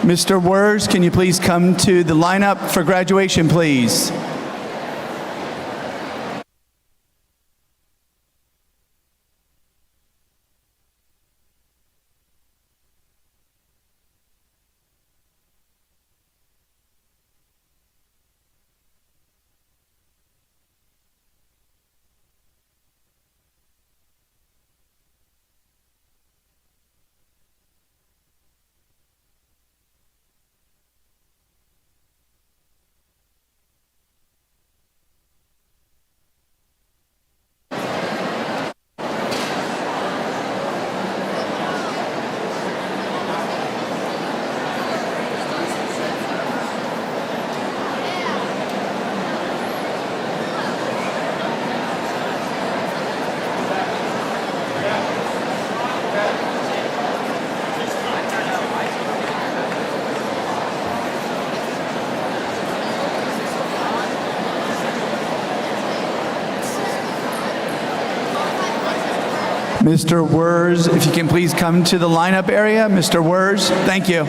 Mr. Wers, can you please come to the lineup for graduation, please? Mr. Wers, if you can please come to the lineup area. Mr. Wers, thank you.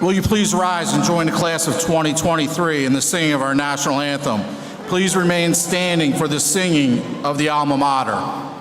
Will you please rise and join the class of 2023 in the singing of our national anthem? Please remain standing for the singing of the alma mater.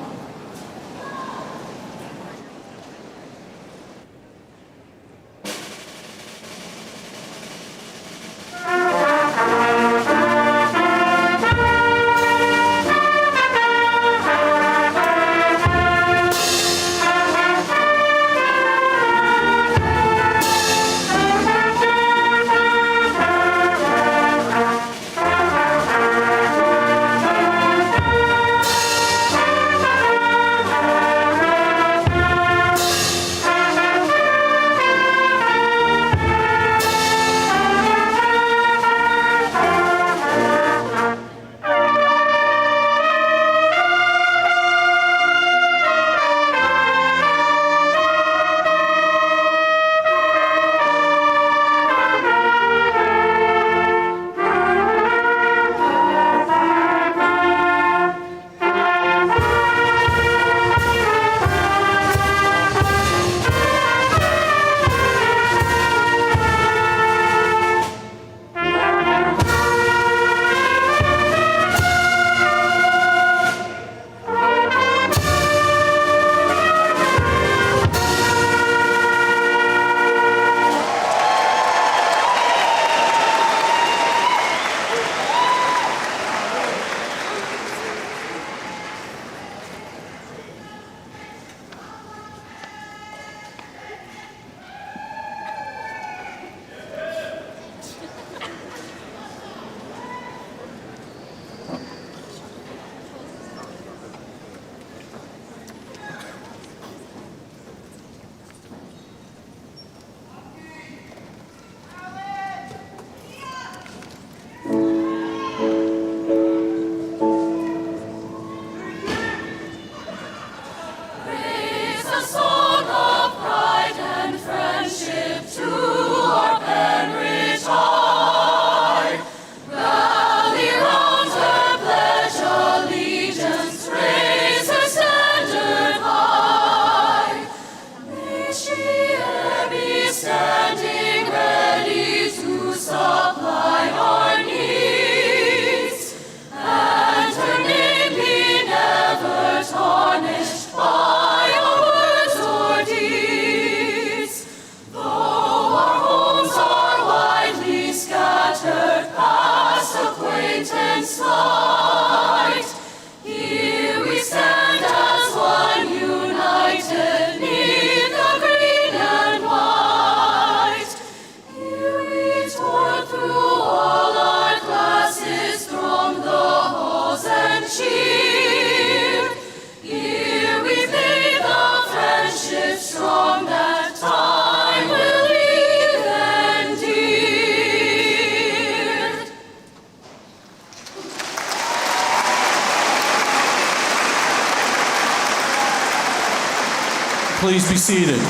Please be seated.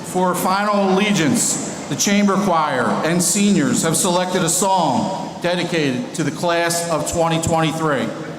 For final allegiance, the chamber choir and seniors have selected a song dedicated to the class of 2023.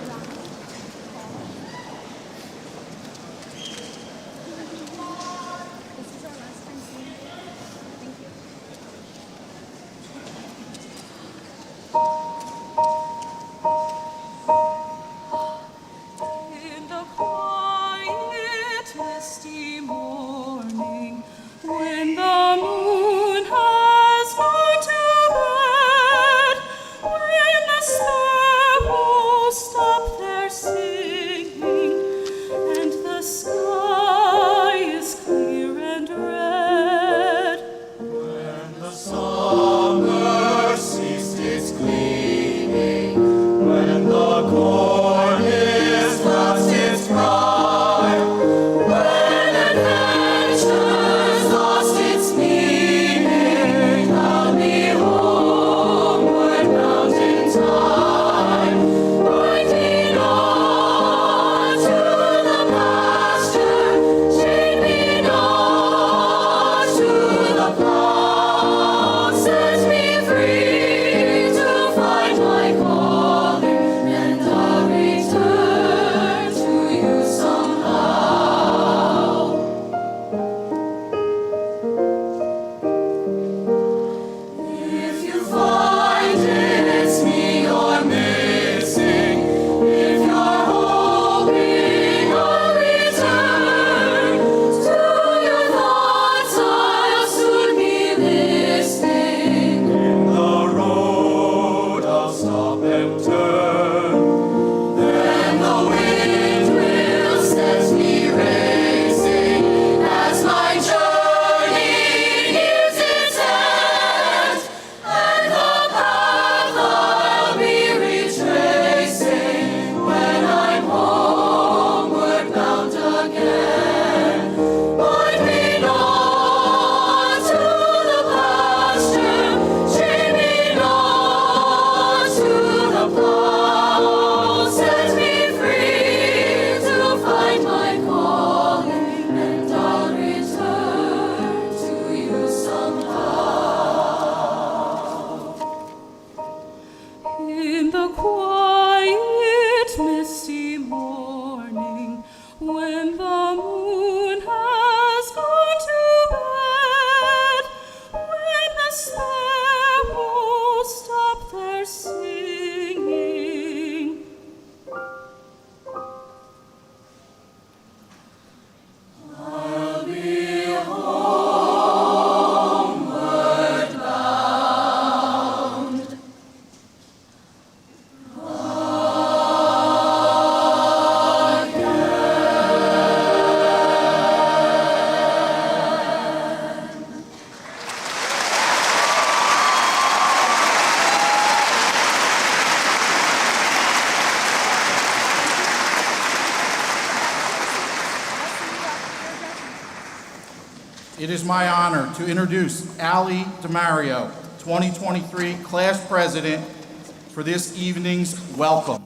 Star it is my honor to introduce Ali DeMario, 2023 Class President, for this evening's welcome.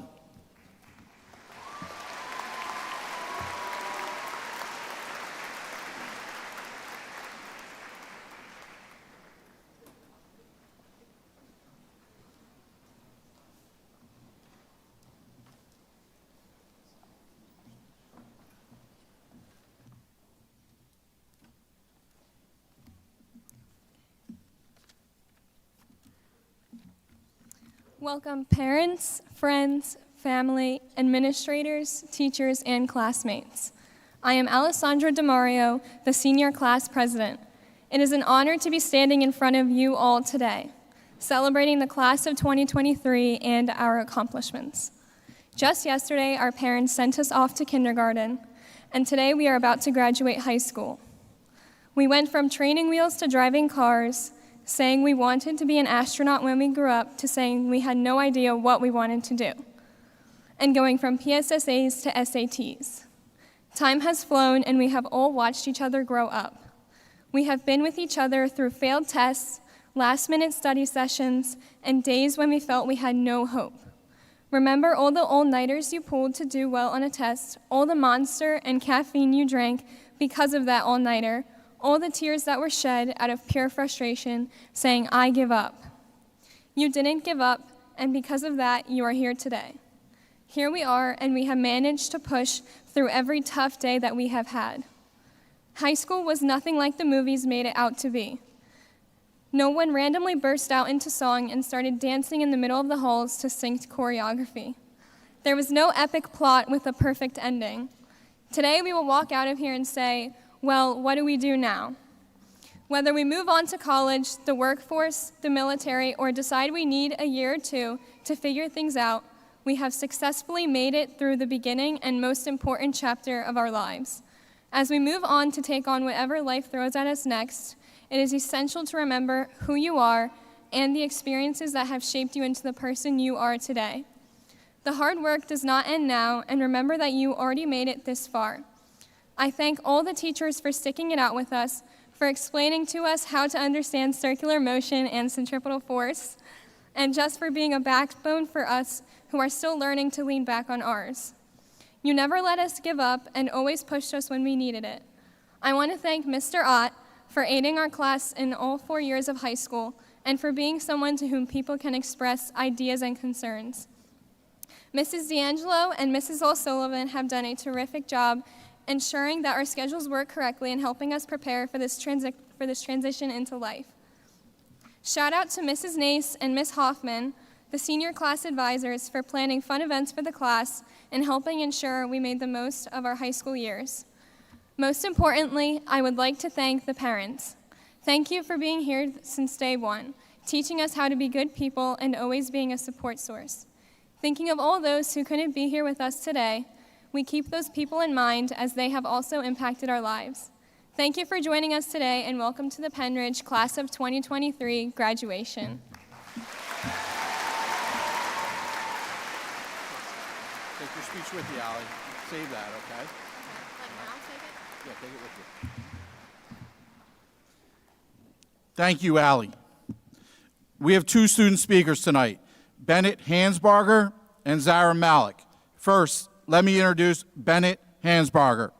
Welcome parents, friends, family, administrators, teachers, and classmates. I am Alessandra DeMario, the Senior Class President. It is an honor to be standing in front of you all today, celebrating the class of 2023 and our accomplishments. Just yesterday, our parents sent us off to kindergarten, and today we are about to graduate high school. We went from training wheels to driving cars, saying we wanted to be an astronaut when we grew up, to saying we had no idea what we wanted to do, and going from PSSAs to SATs. Time has flown, and we have all watched each other grow up. We have been with each other through failed tests, last-minute study sessions, and days when we felt we had no hope. Remember all the all-nighters you pulled to do well on a test, all the Monster and caffeine you drank because of that all-nighter, all the tears that were shed out of pure frustration, saying, "I give up." You didn't give up, and because of that, you are here today. Here we are, and we have managed to push through every tough day that we have had. High school was nothing like the movies made it out to be. No one randomly burst out into song and started dancing in the middle of the halls to synced choreography. There was no epic plot with a perfect ending. Today, we will walk out of here and say, well, what do we do now? Whether we move on to college, the workforce, the military, or decide we need a year or two to figure things out, we have successfully made it through the beginning and most important chapter of our lives. As we move on to take on whatever life throws at us next, it is essential to remember who you are and the experiences that have shaped you into the person you are today. The hard work does not end now, and remember that you already made it this far. I thank all the teachers for sticking it out with us, for explaining to us how to understand circular motion and centripetal force, and just for being a backbone for us who are still learning to lean back on ours. You never let us give up and always pushed us when we needed it. I want to thank Mr. Ott for aiding our class in all 4 years of high school and for being someone to whom people can express ideas and concerns. Mrs. D'Angelo and Mrs. O'Sullivan have done a terrific job ensuring that our schedules work correctly and helping us prepare for this transition into life. Shout out to Mrs. Nace and Ms. Hoffman, the senior class advisors, for planning fun events for the class and helping ensure we made the most of our high school years. Most importantly, I would like to thank the parents. Thank you for being here since day one, teaching us how to be good people and always being a support source. Thinking of all those who couldn't be here with us today, we keep those people in mind as they have also impacted our lives. Thank you for joining us today, and welcome to the Pennridge Class of 2023 graduation. Take your speech with you, Ali. Save that, okay? Yeah, take it with you. Thank you, Ali. We have two student speakers tonight, Bennett Hansbarger and Zara Malik. First, let me introduce Bennett Hansbarger.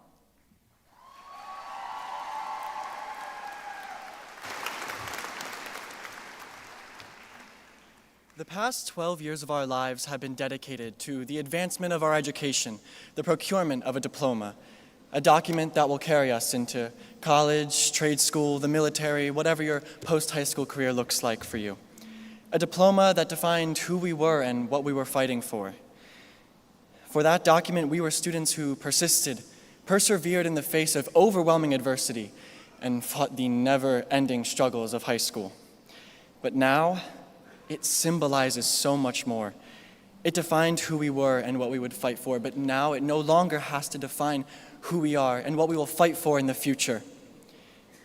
The past 12 years of our lives have been dedicated to the advancement of our education, the procurement of a diploma, a document that will carry us into college, trade school, the military, whatever your post-high school career looks like for you. A diploma that defined who we were and what we were fighting for. For that document, we were students who persisted, persevered in the face of overwhelming adversity, and fought the never-ending struggles of high school. But now, it symbolizes so much more. It defined who we were and what we would fight for, but now it no longer has to define who we are and what we will fight for in the future.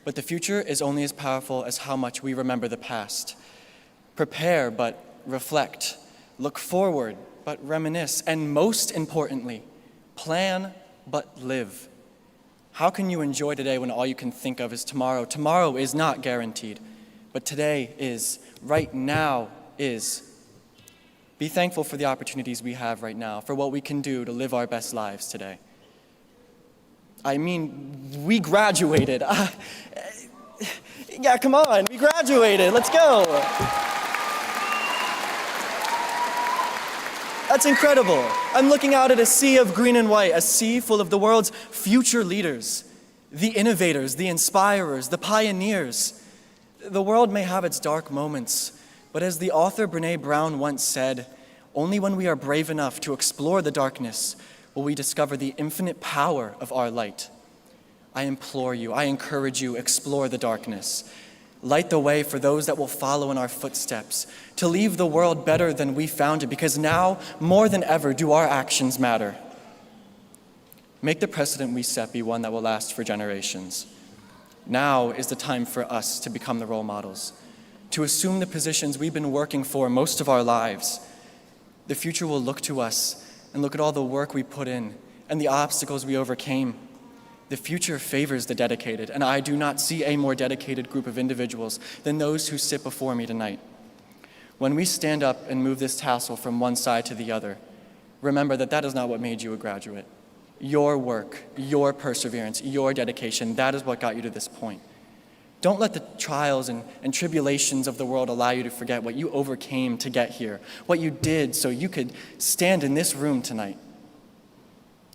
But the future is only as powerful as how much we remember the past. Prepare, but reflect. Look forward, but reminisce. And most importantly, plan, but live. How can you enjoy today when all you can think of is tomorrow? Tomorrow is not guaranteed, but today is, right now is. Be thankful for the opportunities we have right now, for what we can do to live our best lives today. I mean, we graduated. Yeah, come on, we graduated, let's go. That's incredible. I'm looking out at a sea of green and white, a sea full of the world's future leaders, the innovators, the inspirers, the pioneers. The world may have its dark moments, but as the author Brené Brown once said, only when we are brave enough to explore the darkness will we discover the infinite power of our light. I implore you, I encourage you, explore the darkness. Light the way for those that will follow in our footsteps, to leave the world better than we found it, because now, more than ever, do our actions matter. Make the precedent we set be one that will last for generations. Now is the time for us to become the role models, to assume the positions we've been working for most of our lives. The future will look to us and look at all the work we put in and the obstacles we overcame. The future favors the dedicated, and I do not see a more dedicated group of individuals than those who sit before me tonight. When we stand up and move this tassel from one side to the other, remember that that is not what made you a graduate. Your work, your perseverance, your dedication, that is what got you to this point. Don't let the trials and tribulations of the world allow you to forget what you overcame to get here, what you did so you could stand in this room tonight.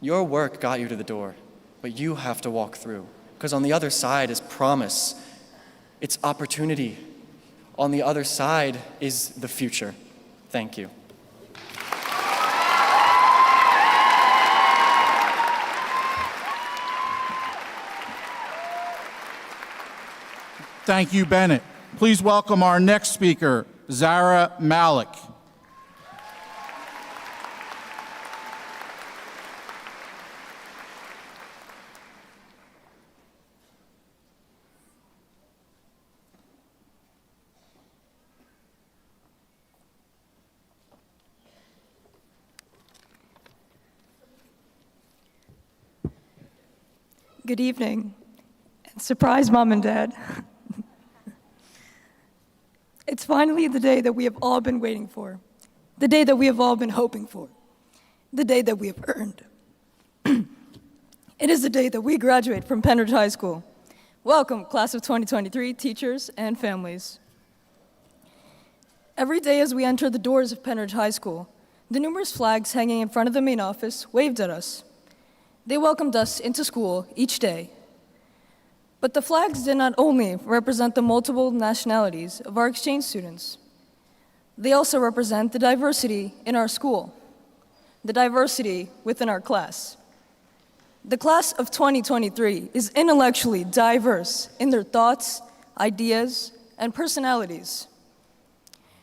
Your work got you to the door, but you have to walk through, because on the other side is promise, it's opportunity. On the other side is the future. Thank you. Thank you, Bennett. Please welcome our next speaker, Zara Malik. Good evening, and surprise, Mom and Dad. It's finally the day that we have all been waiting for, the day that we have all been hoping for, the day that we have earned. It is the day that we graduate from Pennridge High School. Welcome, class of 2023, teachers and families. Every day as we enter the doors of Pennridge High School, the numerous flags hanging in front of the main office waved at us. They welcomed us into school each day. But the flags did not only represent the multiple nationalities of our exchange students. They also represent the diversity in our school, the diversity within our class. The class of 2023 is intellectually diverse in their thoughts, ideas, and personalities.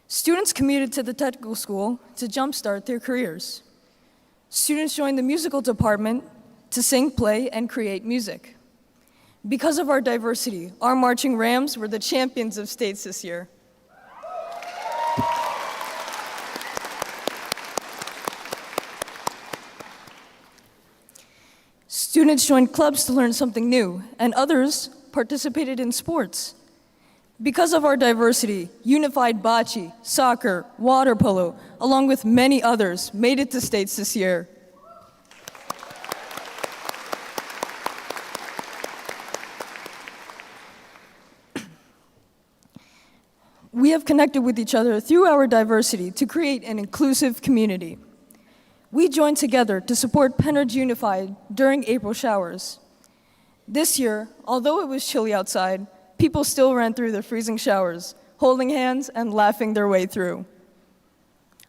Students commuted to the technical school to jumpstart their careers. Students joined the musical department to sing, play, and create music. Because of our diversity, our marching Rams were the champions of states this year. Students joined clubs to learn something new, and others participated in sports. Because of our diversity, unified bocce, soccer, water polo, along with many others, made it to states this year. We have connected with each other through our diversity to create an inclusive community. We joined together to support Pennridge Unified during April showers. This year, although it was chilly outside, people still ran through the freezing showers, holding hands and laughing their way through.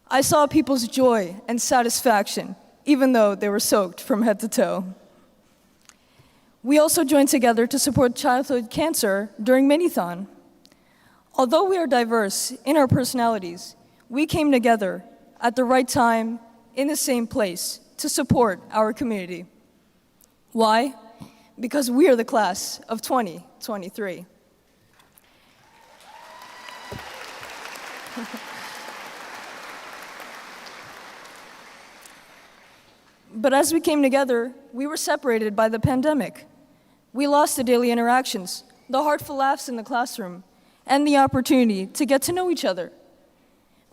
I saw people's joy and satisfaction, even though they were soaked from head to toe. We also joined together to support childhood cancer during Minithon. Although we are diverse in our personalities, we came together at the right time, in the same place, to support our community. Why? Because we are the class of 2023. But as we came together, we were separated by the pandemic. We lost the daily interactions, the heartful laughs in the classroom, and the opportunity to get to know each other.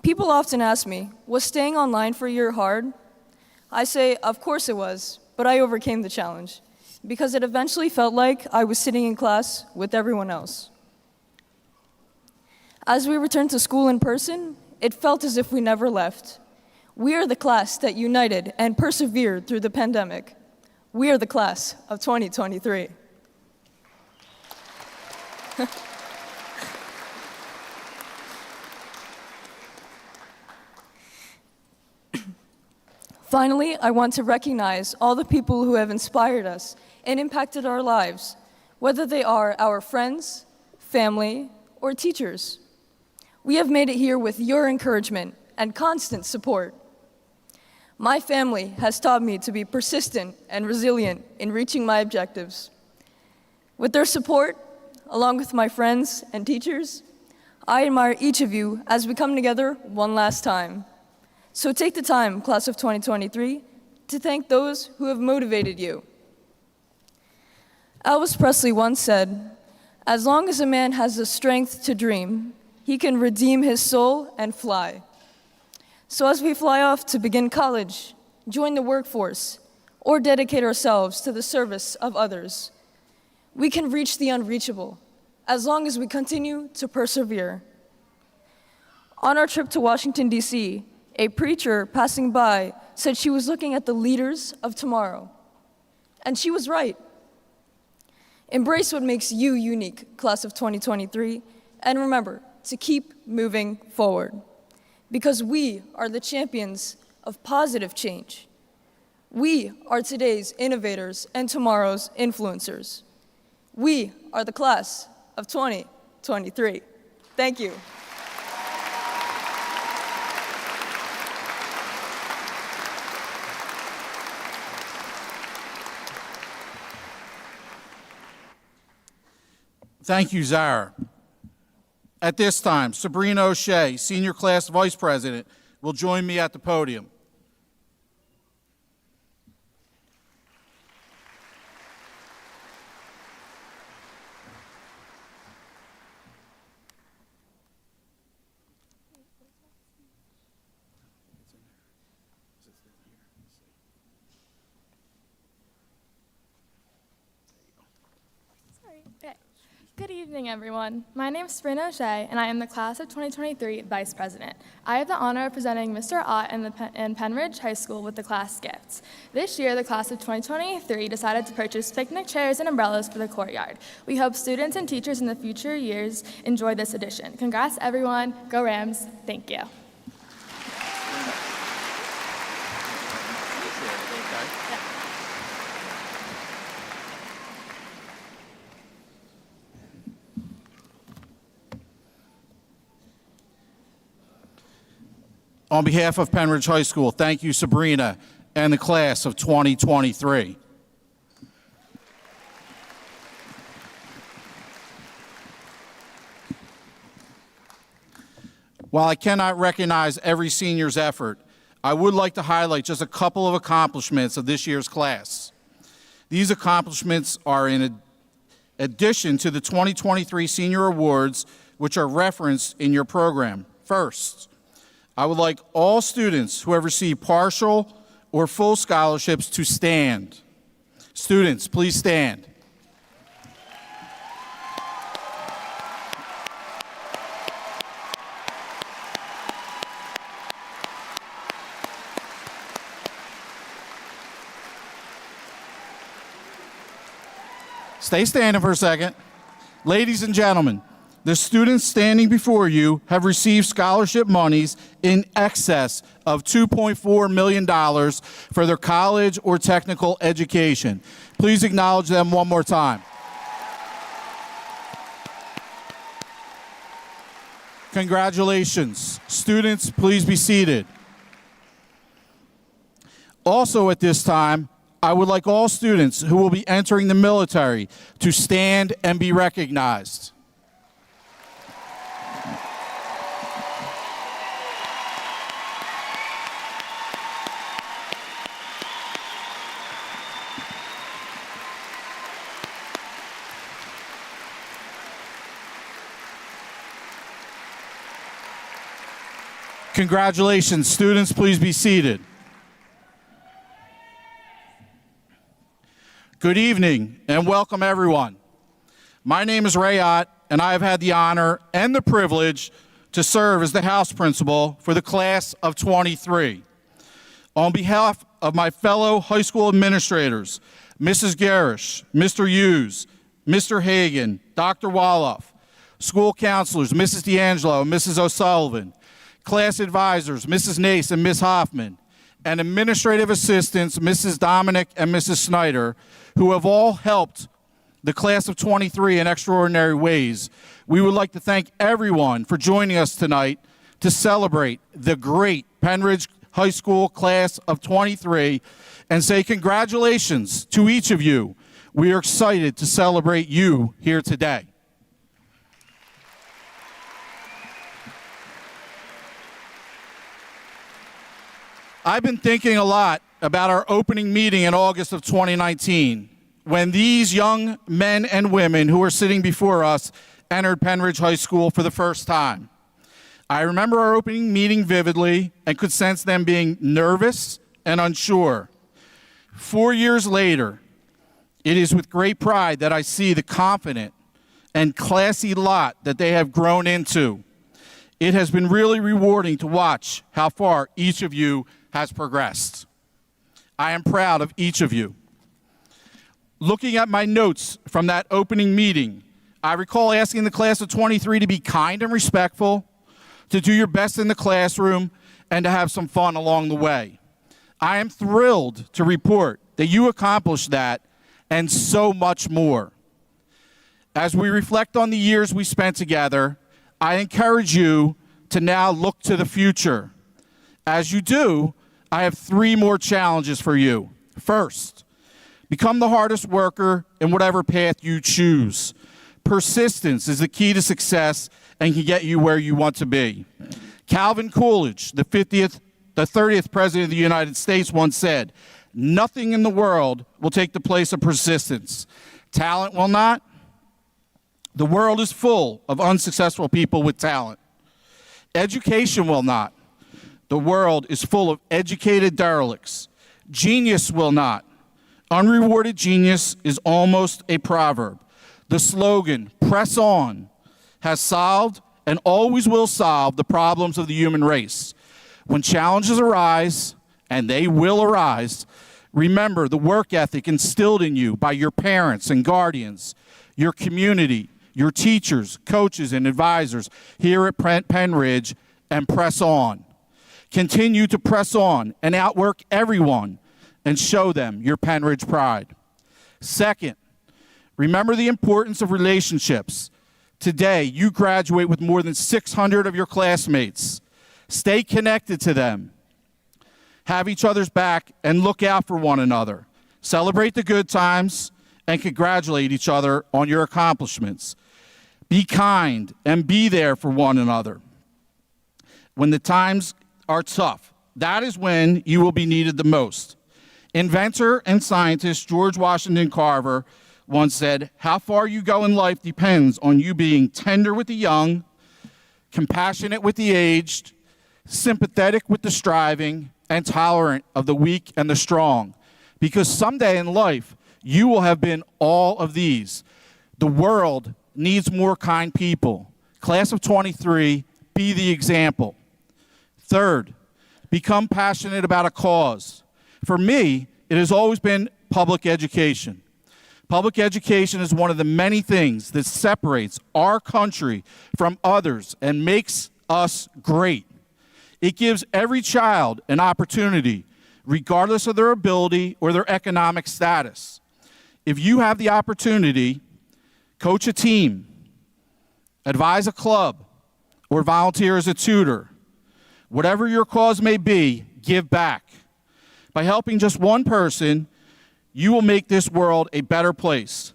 People often ask me, was staying online for a year hard? I say, of course it was, but I overcame the challenge because it eventually felt like I was sitting in class with everyone else. As we returned to school in person, it felt as if we never left. We are the class that united and persevered through the pandemic. We are the class of 2023. Finally, I want to recognize all the people who have inspired us and impacted our lives, whether they are our friends, family, or teachers. We have made it here with your encouragement and constant support. My family has taught me to be persistent and resilient in reaching my objectives. With their support, along with my friends and teachers, I admire each of you as we come together one last time. So take the time, class of 2023, to thank those who have motivated you. Elvis Presley once said, "As long as a man has the strength to dream, he can redeem his soul and fly." So as we fly off to begin college, join the workforce, or dedicate ourselves to the service of others, we can reach the unreachable as long as we continue to persevere. On our trip to Washington, D.C., a preacher passing by said she was looking at the leaders of tomorrow. And she was right. Embrace what makes you unique, class of 2023, and remember to keep moving forward. Because we are the champions of positive change. We are today's innovators and tomorrow's influencers. We are the class of 2023. Thank you. Thank you, Zara. At this time, Sabrina O'Shea, Senior Class Vice President, will join me at the podium. Good evening, everyone. My name is Sabrina O'Shea, and I am the class of 2023 Vice President. I have the honor of presenting Mr. Ott and Pennridge High School with the class gifts. This year, the class of 2023 decided to purchase picnic chairs and umbrellas for the courtyard. We hope students and teachers in the future years enjoy this addition. Congrats, everyone. Go Rams. Thank you. On behalf of Pennridge High School, thank you, Sabrina, and the class of 2023. While I cannot recognize every senior's effort, I would like to highlight just a couple of accomplishments of this year's class. These accomplishments are in addition to the 2023 Senior Awards, which are referenced in your program. First, I would like all students who have received partial or full scholarships to stand. Students, please stand. Stay standing for a second. Ladies and gentlemen, the students standing before you have received scholarship monies in excess of $2.4 million for their college or technical education. Please acknowledge them one more time. Congratulations. Students, please be seated. Also at this time, I would like all students who will be entering the military to stand and be recognized. Congratulations, students. Please be seated. Good evening and welcome, everyone. My name is Ray Ott, and I have had the honor and the privilege to serve as the house principal for the class of 23. On behalf of my fellow high school administrators, Mrs. Garish, Mr. Hughes, Mr. Hagan, Dr. Woloff, school counselors, Mrs. D'Angelo and Mrs. O'Sullivan, class advisors, Mrs. Nace and Ms. Hoffman, and administrative assistants, Mrs. Dominic and Mrs. Snyder, who have all helped the class of 23 in extraordinary ways. We would like to thank everyone for joining us tonight to celebrate the great Pennridge High School class of 23 and say congratulations to each of you. We are excited to celebrate you here today. I've been thinking a lot about our opening meeting in August of 2019, when these young men and women who are sitting before us entered Pennridge High School for the first time. I remember our opening meeting vividly and could sense them being nervous and unsure. 4 years later, it is with great pride that I see the confident and classy lot that they have grown into. It has been really rewarding to watch how far each of you has progressed. I am proud of each of you. Looking at my notes from that opening meeting, I recall asking the class of 23 to be kind and respectful, to do your best in the classroom, and to have some fun along the way. I am thrilled to report that you accomplished that and so much more. As we reflect on the years we spent together, I encourage you to now look to the future. As you do, I have 3 more challenges for you. First, become the hardest worker in whatever path you choose. Persistence is the key to success and can get you where you want to be. Calvin Coolidge, the 30th President of the United States, once said, "Nothing in the world will take the place of persistence. Talent will not. The world is full of unsuccessful people with talent. Education will not. The world is full of educated derelicts. Genius will not. Unrewarded genius is almost a proverb. The slogan, 'Press on,' has solved and always will solve the problems of the human race. When challenges arise, and they will arise, remember the work ethic instilled in you by your parents and guardians, your community, your teachers, coaches, and advisors here at Pennridge, and press on. Continue to press on and outwork everyone and show them your Pennridge pride. Second, remember the importance of relationships. Today, you graduate with more than 600 of your classmates. Stay connected to them. Have each other's back and look out for one another. Celebrate the good times and congratulate each other on your accomplishments. Be kind and be there for one another. When the times are tough, that is when you will be needed the most. Inventor and scientist George Washington Carver once said, "How far you go in life depends on you being tender with the young, compassionate with the aged, sympathetic with the striving, and tolerant of the weak and the strong. Because someday in life, you will have been all of these. The world needs more kind people. Class of 23, be the example." Third, become passionate about a cause. For me, it has always been public education. Public education is one of the many things that separates our country from others and makes us great. It gives every child an opportunity, regardless of their ability or their economic status. If you have the opportunity, coach a team, advise a club, or volunteer as a tutor. Whatever your cause may be, give back. By helping just one person, you will make this world a better place.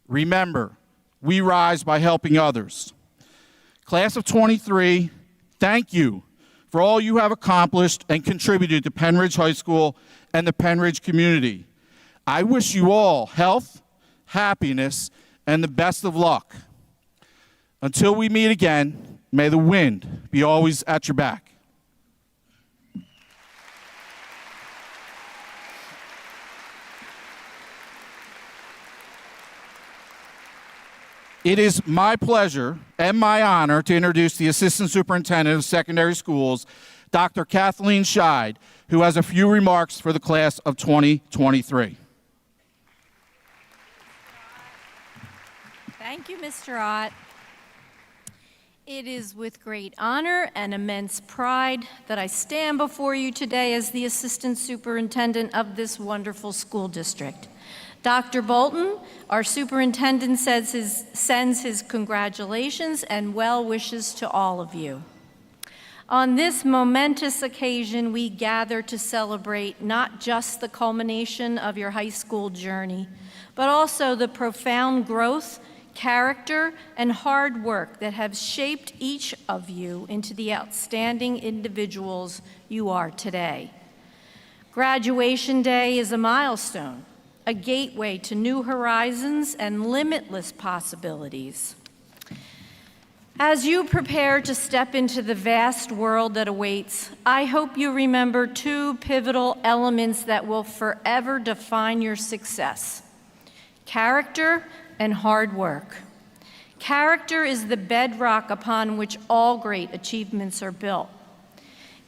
Remember, we rise by helping others. Class of 23, thank you for all you have accomplished and contributed to Pennridge High School and the Pennridge community. I wish you all health, happiness, and the best of luck. Until we meet again, may the wind be always at your back. It is my pleasure and my honor to introduce the Assistant Superintendent of Secondary Schools, Dr. Kathleen Scheid, who has a few remarks for the class of 2023. Thank you, Mr. Ott. It is with great honor and immense pride that I stand before you today as the Assistant Superintendent of this wonderful school district. Dr. Bolton, our superintendent, sends his congratulations and well wishes to all of you. On this momentous occasion, we gather to celebrate not just the culmination of your high school journey, but also the profound growth, character, and hard work that have shaped each of you into the outstanding individuals you are today. Graduation Day is a milestone, a gateway to new horizons and limitless possibilities. As you prepare to step into the vast world that awaits, I hope you remember two pivotal elements that will forever define your success: character and hard work. Character is the bedrock upon which all great achievements are built.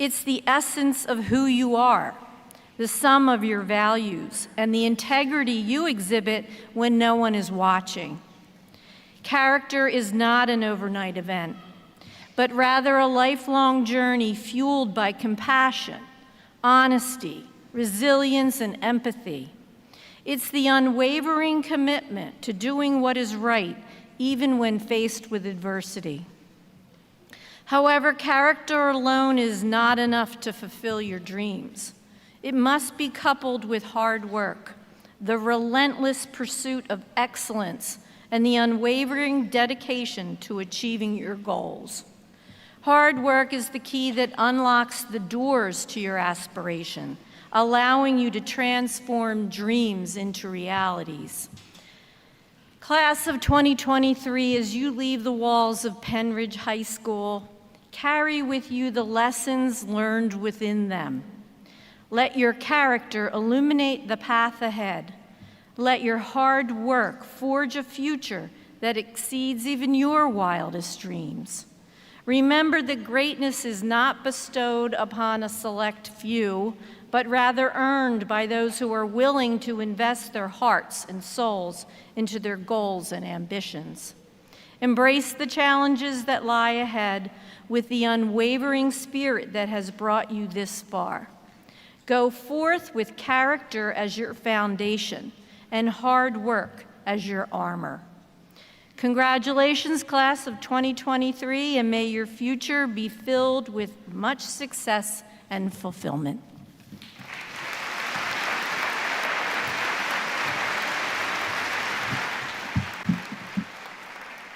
It's the essence of who you are, the sum of your values, and the integrity you exhibit when no one is watching. Character is not an overnight event, but rather a lifelong journey fueled by compassion, honesty, resilience, and empathy. It's the unwavering commitment to doing what is right, even when faced with adversity. However, character alone is not enough to fulfill your dreams. It must be coupled with hard work, the relentless pursuit of excellence, and the unwavering dedication to achieving your goals. Hard work is the key that unlocks the doors to your aspiration, allowing you to transform dreams into realities. Class of 2023, as you leave the walls of Pennridge High School, carry with you the lessons learned within them. Let your character illuminate the path ahead. Let your hard work forge a future that exceeds even your wildest dreams. Remember that greatness is not bestowed upon a select few, but rather earned by those who are willing to invest their hearts and souls into their goals and ambitions. Embrace the challenges that lie ahead with the unwavering spirit that has brought you this far. Go forth with character as your foundation and hard work as your armor. Congratulations, class of 2023, and may your future be filled with much success and fulfillment.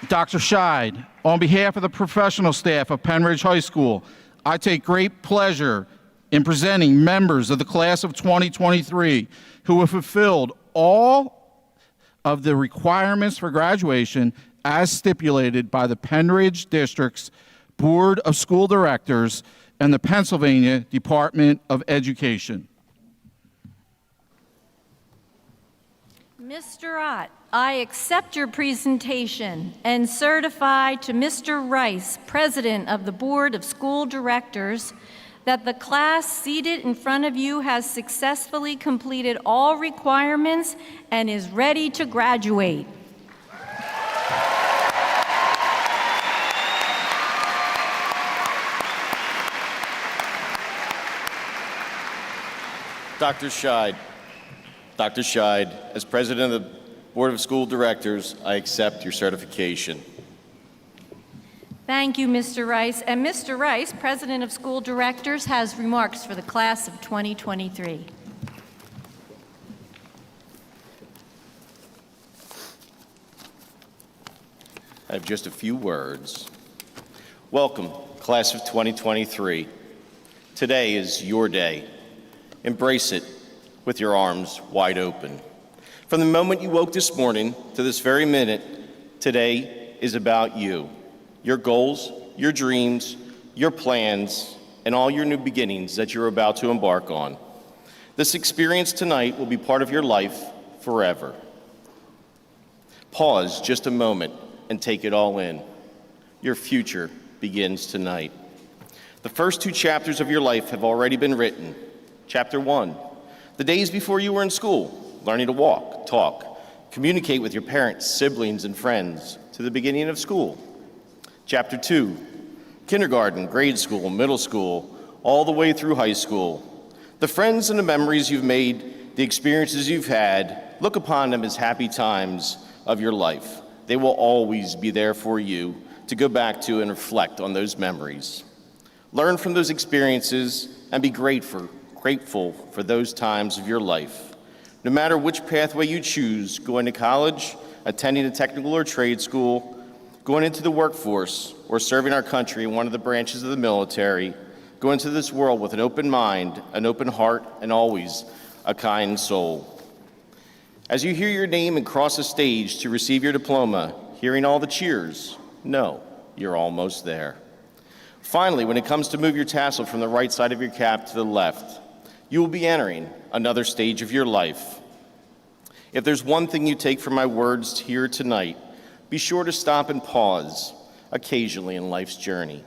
Dr. Scheid, on behalf of the professional staff of Pennridge High School, I take great pleasure in presenting members of the class of 2023 who have fulfilled all of the requirements for graduation as stipulated by the Pennridge District's Board of School Directors and the Pennsylvania Department of Education. Mr. Ott, I accept your presentation and certify to Mr. Rice, President of the Board of School Directors, that the class seated in front of you has successfully completed all requirements and is ready to graduate. Dr. Scheid, as President of the Board of School Directors, I accept your certification. Thank you, Mr. Rice. And Mr. Rice, President of School Directors, has remarks for the class of 2023. I have just a few words. Welcome, class of 2023. Today is your day. Embrace it with your arms wide open. From the moment you woke this morning to this very minute, today is about you, your goals, your dreams, your plans, and all your new beginnings that you're about to embark on. This experience tonight will be part of your life forever. Pause just a moment and take it all in. Your future begins tonight. The first 2 chapters of your life have already been written. Chapter 1, the days before you were in school, learning to walk, talk, communicate with your parents, siblings, and friends, to the beginning of school. Chapter 2, kindergarten, grade school, middle school, all the way through high school. The friends and the memories you've made, the experiences you've had, look upon them as happy times of your life. They will always be there for you to go back to and reflect on those memories. Learn from those experiences and be grateful for those times of your life. No matter which pathway you choose, going to college, attending a technical or trade school, going into the workforce, or serving our country in one of the branches of the military, go into this world with an open mind, an open heart, and always a kind soul. As you hear your name and cross the stage to receive your diploma, hearing all the cheers, know you're almost there. Finally, when it comes to move your tassel from the right side of your cap to the left, you will be entering another stage of your life. If there's one thing you take from my words here tonight, be sure to stop and pause occasionally in life's journey.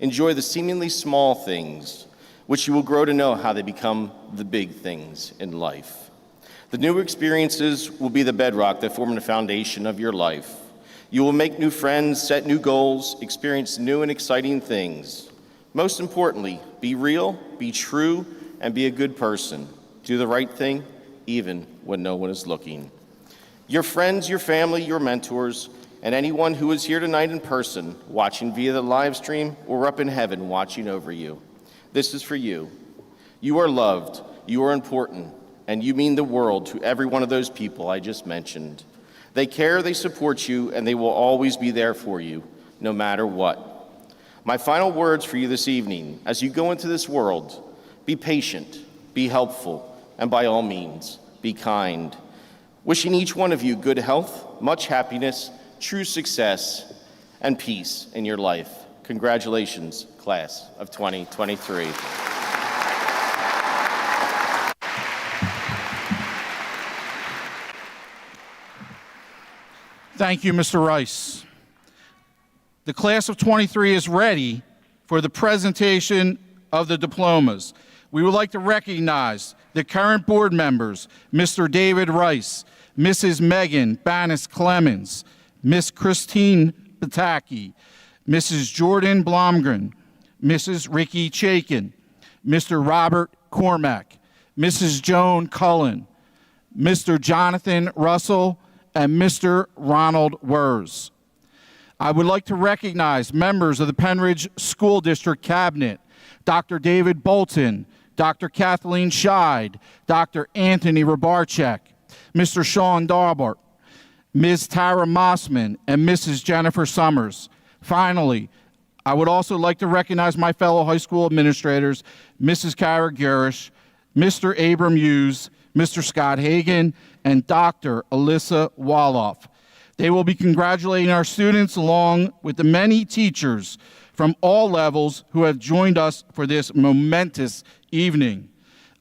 Enjoy the seemingly small things, which you will grow to know how they become the big things in life. The new experiences will be the bedrock that form the foundation of your life. You will make new friends, set new goals, experience new and exciting things. Most importantly, be real, be true, and be a good person. Do the right thing, even when no one is looking. Your friends, your family, your mentors, and anyone who is here tonight in person, watching via the live stream, or up in heaven watching over you. This is for you. You are loved, you are important, and you mean the world to every one of those people I just mentioned. They care, they support you, and they will always be there for you, no matter what. My final words for you this evening, as you go into this world, be patient, be helpful, and by all means, be kind. Wishing each one of you good health, much happiness, true success, and peace in your life. Congratulations, class of 2023. Thank you, Mr. Rice. The class of 23 is ready for the presentation of the diplomas. We would like to recognize the current board members, Mr. David Rice, Mrs. Megan Bannis Clemens, Miss Christine Pataki, Mrs. Jordan Blomgren, Mrs. Ricky Chaikin, Mr. Robert Cormack, Mrs. Joan Cullen, Mr. Jonathan Russell, and Mr. Ronald Wers. I would like to recognize members of the Pennridge School District Cabinet, Dr. David Bolton, Dr. Kathleen Scheid, Dr. Anthony Rabarchek, Mr. Sean Darbart, Ms. Tara Mossman, and Mrs. Jennifer Summers. Finally, I would also like to recognize my fellow high school administrators, Mrs. Kara Gurish, Mr. Abram Hughes, Mr. Scott Hagan, and Dr. Alyssa Woloff. They will be congratulating our students along with the many teachers from all levels who have joined us for this momentous evening.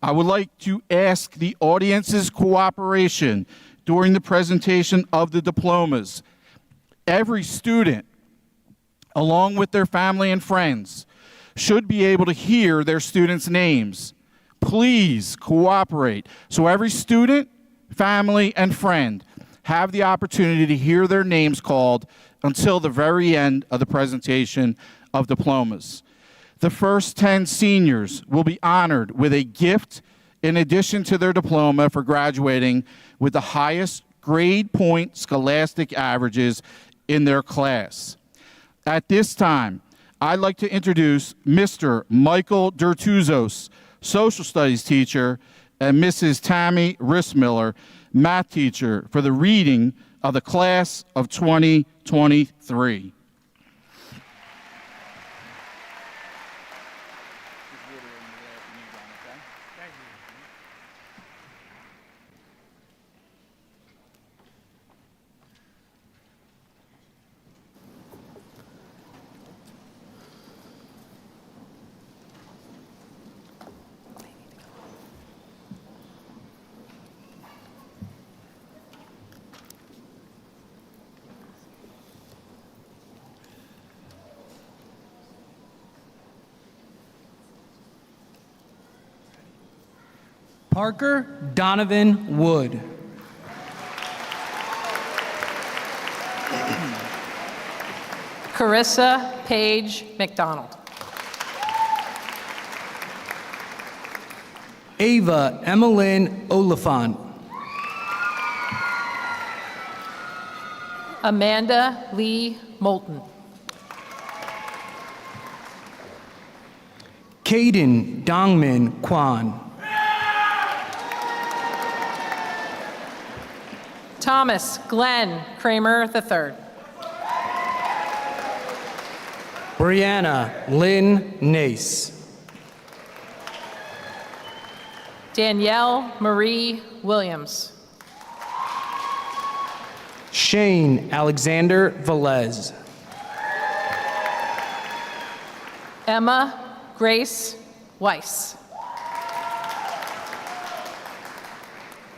I would like to ask the audience's cooperation during the presentation of the diplomas. Every student, along with their family and friends, should be able to hear their students' names. Please cooperate so every student, family, and friend have the opportunity to hear their names called until the very end of the presentation of diplomas. The first 10 seniors will be honored with a gift in addition to their diploma for graduating with the highest grade point scholastic averages in their class. At this time, I'd like to introduce Mr. Michael Dertuzos, social studies teacher, and Mrs. Tammy Rissmiller, math teacher, for the reading of the class of 2023. Parker Donovan Wood. Carissa Paige McDonald. Ava Emmeline Oliphant. Amanda Lee Moulton. Caden Dongmin Kwan. Thomas Glenn Kramer III. Brianna Lynn Nace. Danielle Marie Williams. Shane Alexander Velez. Emma Grace Weiss.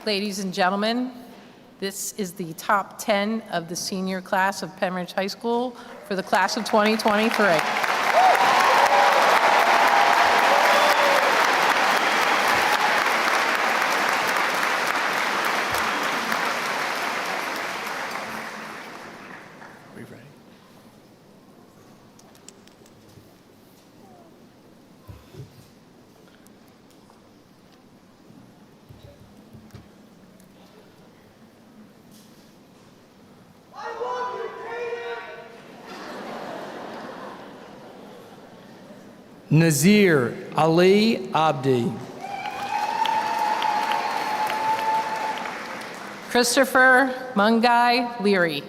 Ladies and gentlemen, this is the top 10 of the senior class of Pennridge High School for the class of 2023. Nazir Ali Abdi. Christopher Mungai Leary.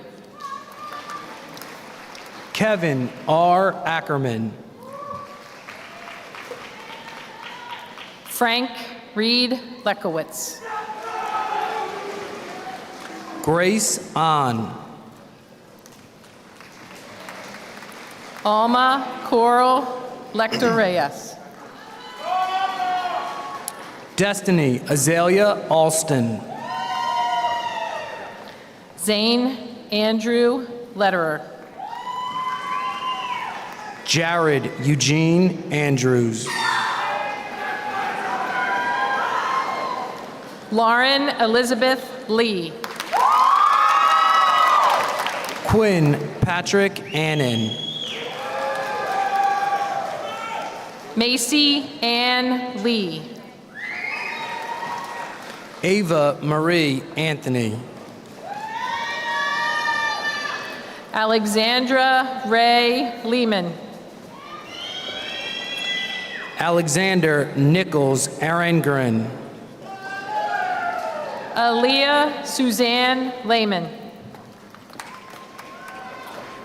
Kevin R. Ackerman. Frank Reed Lekowitz. Grace Ahn. Alma Coral Lecter Reyes. Destiny Azalea Alston. Zane Andrew Lederer. Jared Eugene Andrews. Lauren Elizabeth Lee. Quinn Patrick Annan. Macy Ann Lee. Ava Marie Anthony. Alexandra Ray Lehman. Alexander Nichols Arengren. Aaliyah Suzanne Lehman.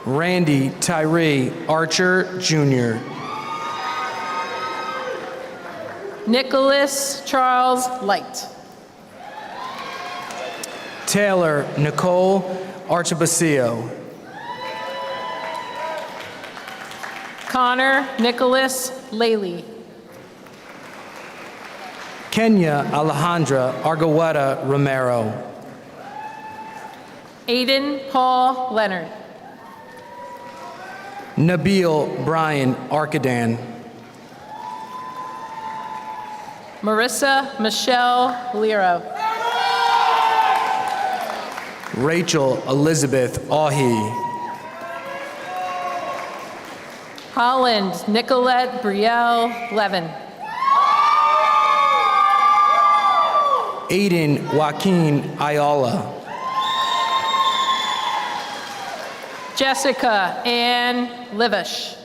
Randy Tyree Archer Jr. Nicholas Charles Light. Taylor Nicole Archibasio. Connor Nicholas Laley. Kenya Alejandra Argueta Romero. Aiden Paul Leonard. Nabil Brian Arkadan. Marissa Michelle Lero. Rachel Elizabeth Ahi. Holland Nicolette Brielle Levin. Aiden Joaquin Ayala. Jessica Ann Livish.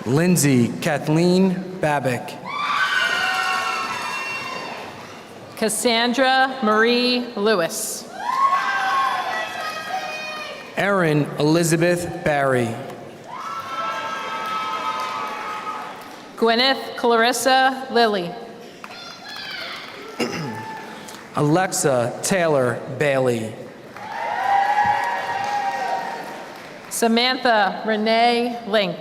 Lindsay Kathleen Babick. Cassandra Marie Lewis. Erin Elizabeth Barry. Gwyneth Clarissa Lilly. Alexa Taylor Bailey. Samantha Renee Link.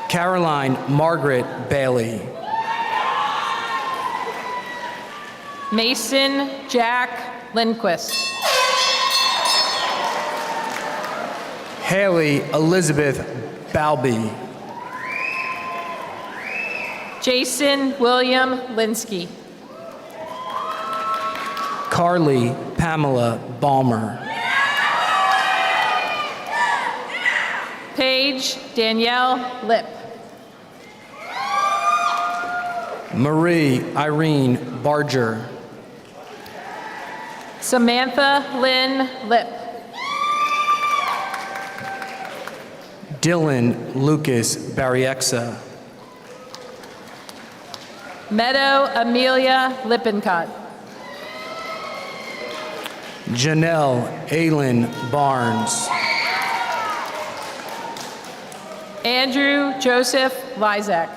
Caroline Margaret Bailey. Mason Jack Lindquist. Haley Elizabeth Balby. Jason William Linsky. Carly Pamela Balmer. Paige Danielle Lip. Marie Irene Barger. Samantha Lynn Lip. Dylan Lucas Barriexa. Meadow Amelia Lippincott. Janelle Aylin Barnes. Andrew Joseph Lysak.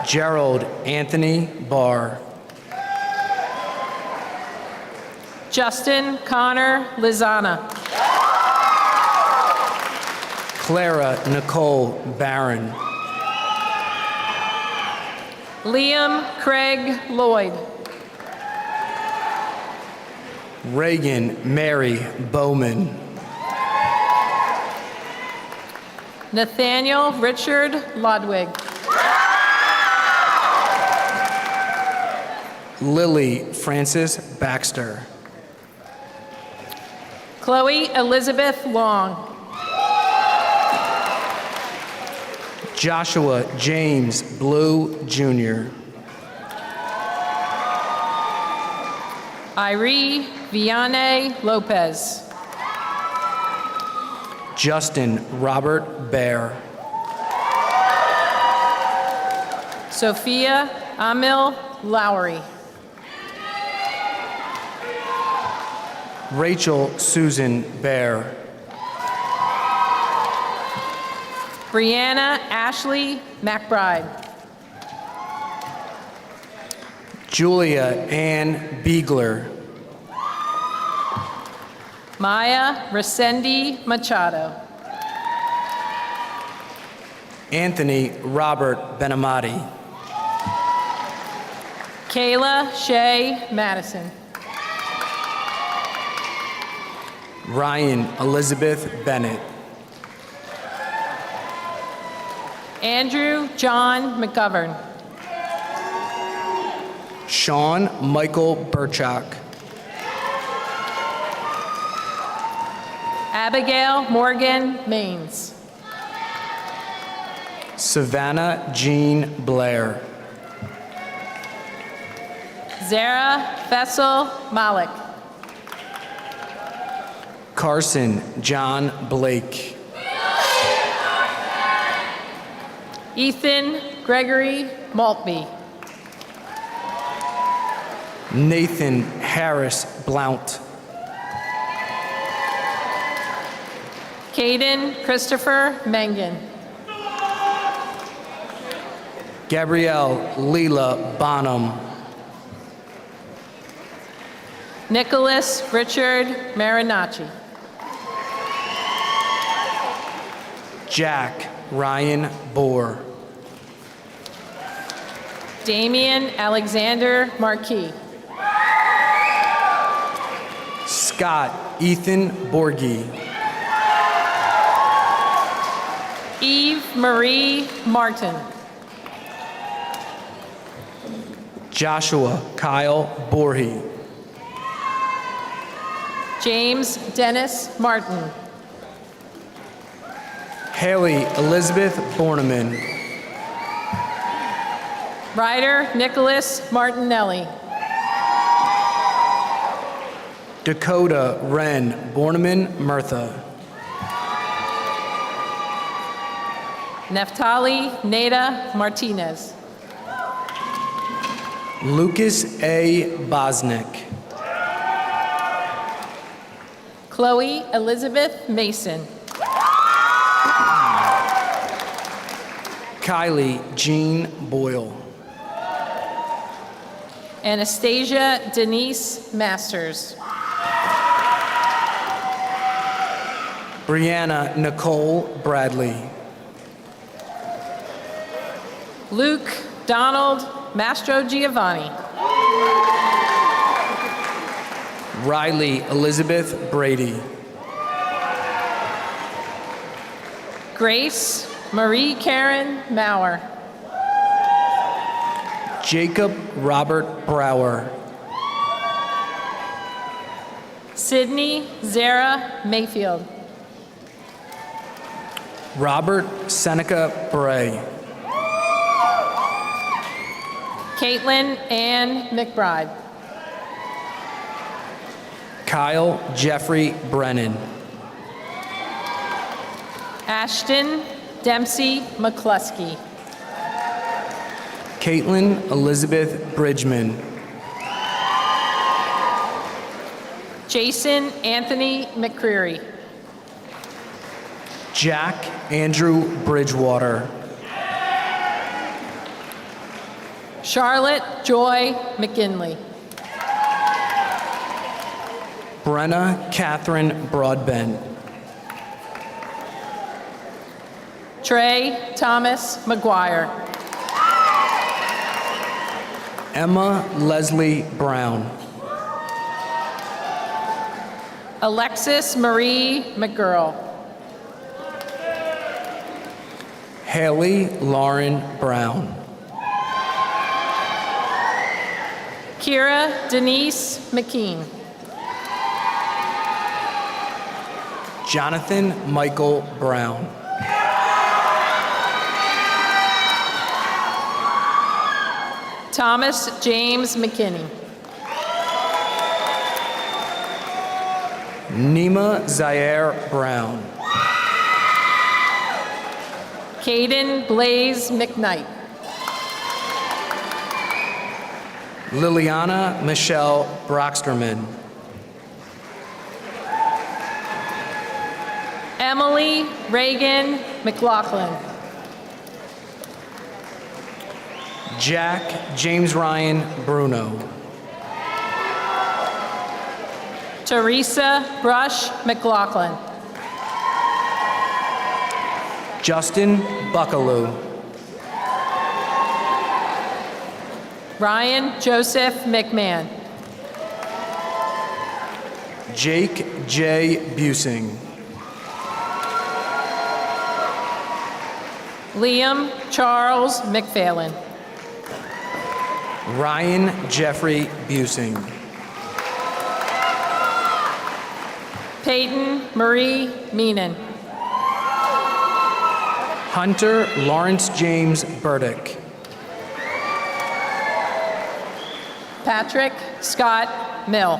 Gerald Anthony Barr. Justin Connor Lizana. Clara Nicole Barron. Liam Craig Lloyd. Reagan Mary Bowman. Nathaniel Richard Lodwig. Lily Francis Baxter. Chloe Elizabeth Long. Joshua James Blue Jr. Irie Vianney Lopez. Justin Robert Bear. Sophia Amil Lowry. Rachel Susan Bear. Brianna Ashley McBride. Julia Ann Beegler. Maya Resendi Machado. Anthony Robert Benamati. Kayla Shea Madison. Ryan Elizabeth Bennett. Andrew John McGovern. Sean Michael Burchak. Abigail Morgan Maines. Savannah Jean Blair. Zara Fessel Malik. Carson John Blake. Ethan Gregory Maltby. Nathan Harris Blount. Caden Christopher Mengen. Gabrielle Leela Bonham. Nicholas Richard Marinacci. Jack Ryan Bohr. Damian Alexander Marquis. Scott Ethan Borgie. Eve Marie Martin. Joshua Kyle Borhe. James Dennis Martin. Haley Elizabeth Borneman. Ryder Nicholas Martinelli. Dakota Wren Borneman Murtha. Neftali Nada Martinez. Lucas A. Bosnick. Chloe Elizabeth Mason. Kylie Jean Boyle. Anastasia Denise Masters. Brianna Nicole Bradley. Luke Donald Mastro Giovanni. Riley Elizabeth Brady. Grace Marie Karen Maurer. Jacob Robert Brower. Sydney Zara Mayfield. Robert Seneca Bray. Caitlin Ann McBride. Kyle Jeffrey Brennan. Ashton Dempsey McCluskey. Caitlin Elizabeth Bridgman. Jason Anthony McCreary. Jack Andrew Bridgewater. Charlotte Joy McGinley. Brenna Catherine Broadbent. Trey Thomas McGuire. Emma Leslie Brown. Alexis Marie McGurl. Haley Lauren Brown. Kira Denise McKean. Jonathan Michael Brown. Thomas James McKinney. Nima Zaire Brown. Caden Blaze McKnight. Liliana Michelle Brocksterman. Emily Reagan McLaughlin. Jack James Ryan Bruno. Teresa Brush McLaughlin. Justin Buckaloo. Ryan Joseph McMahon. Jake J. Busing. Liam Charles McPhailin. Ryan Jeffrey Busing. Peyton Marie Meenan. Hunter Lawrence James Burdick. Patrick Scott Mill.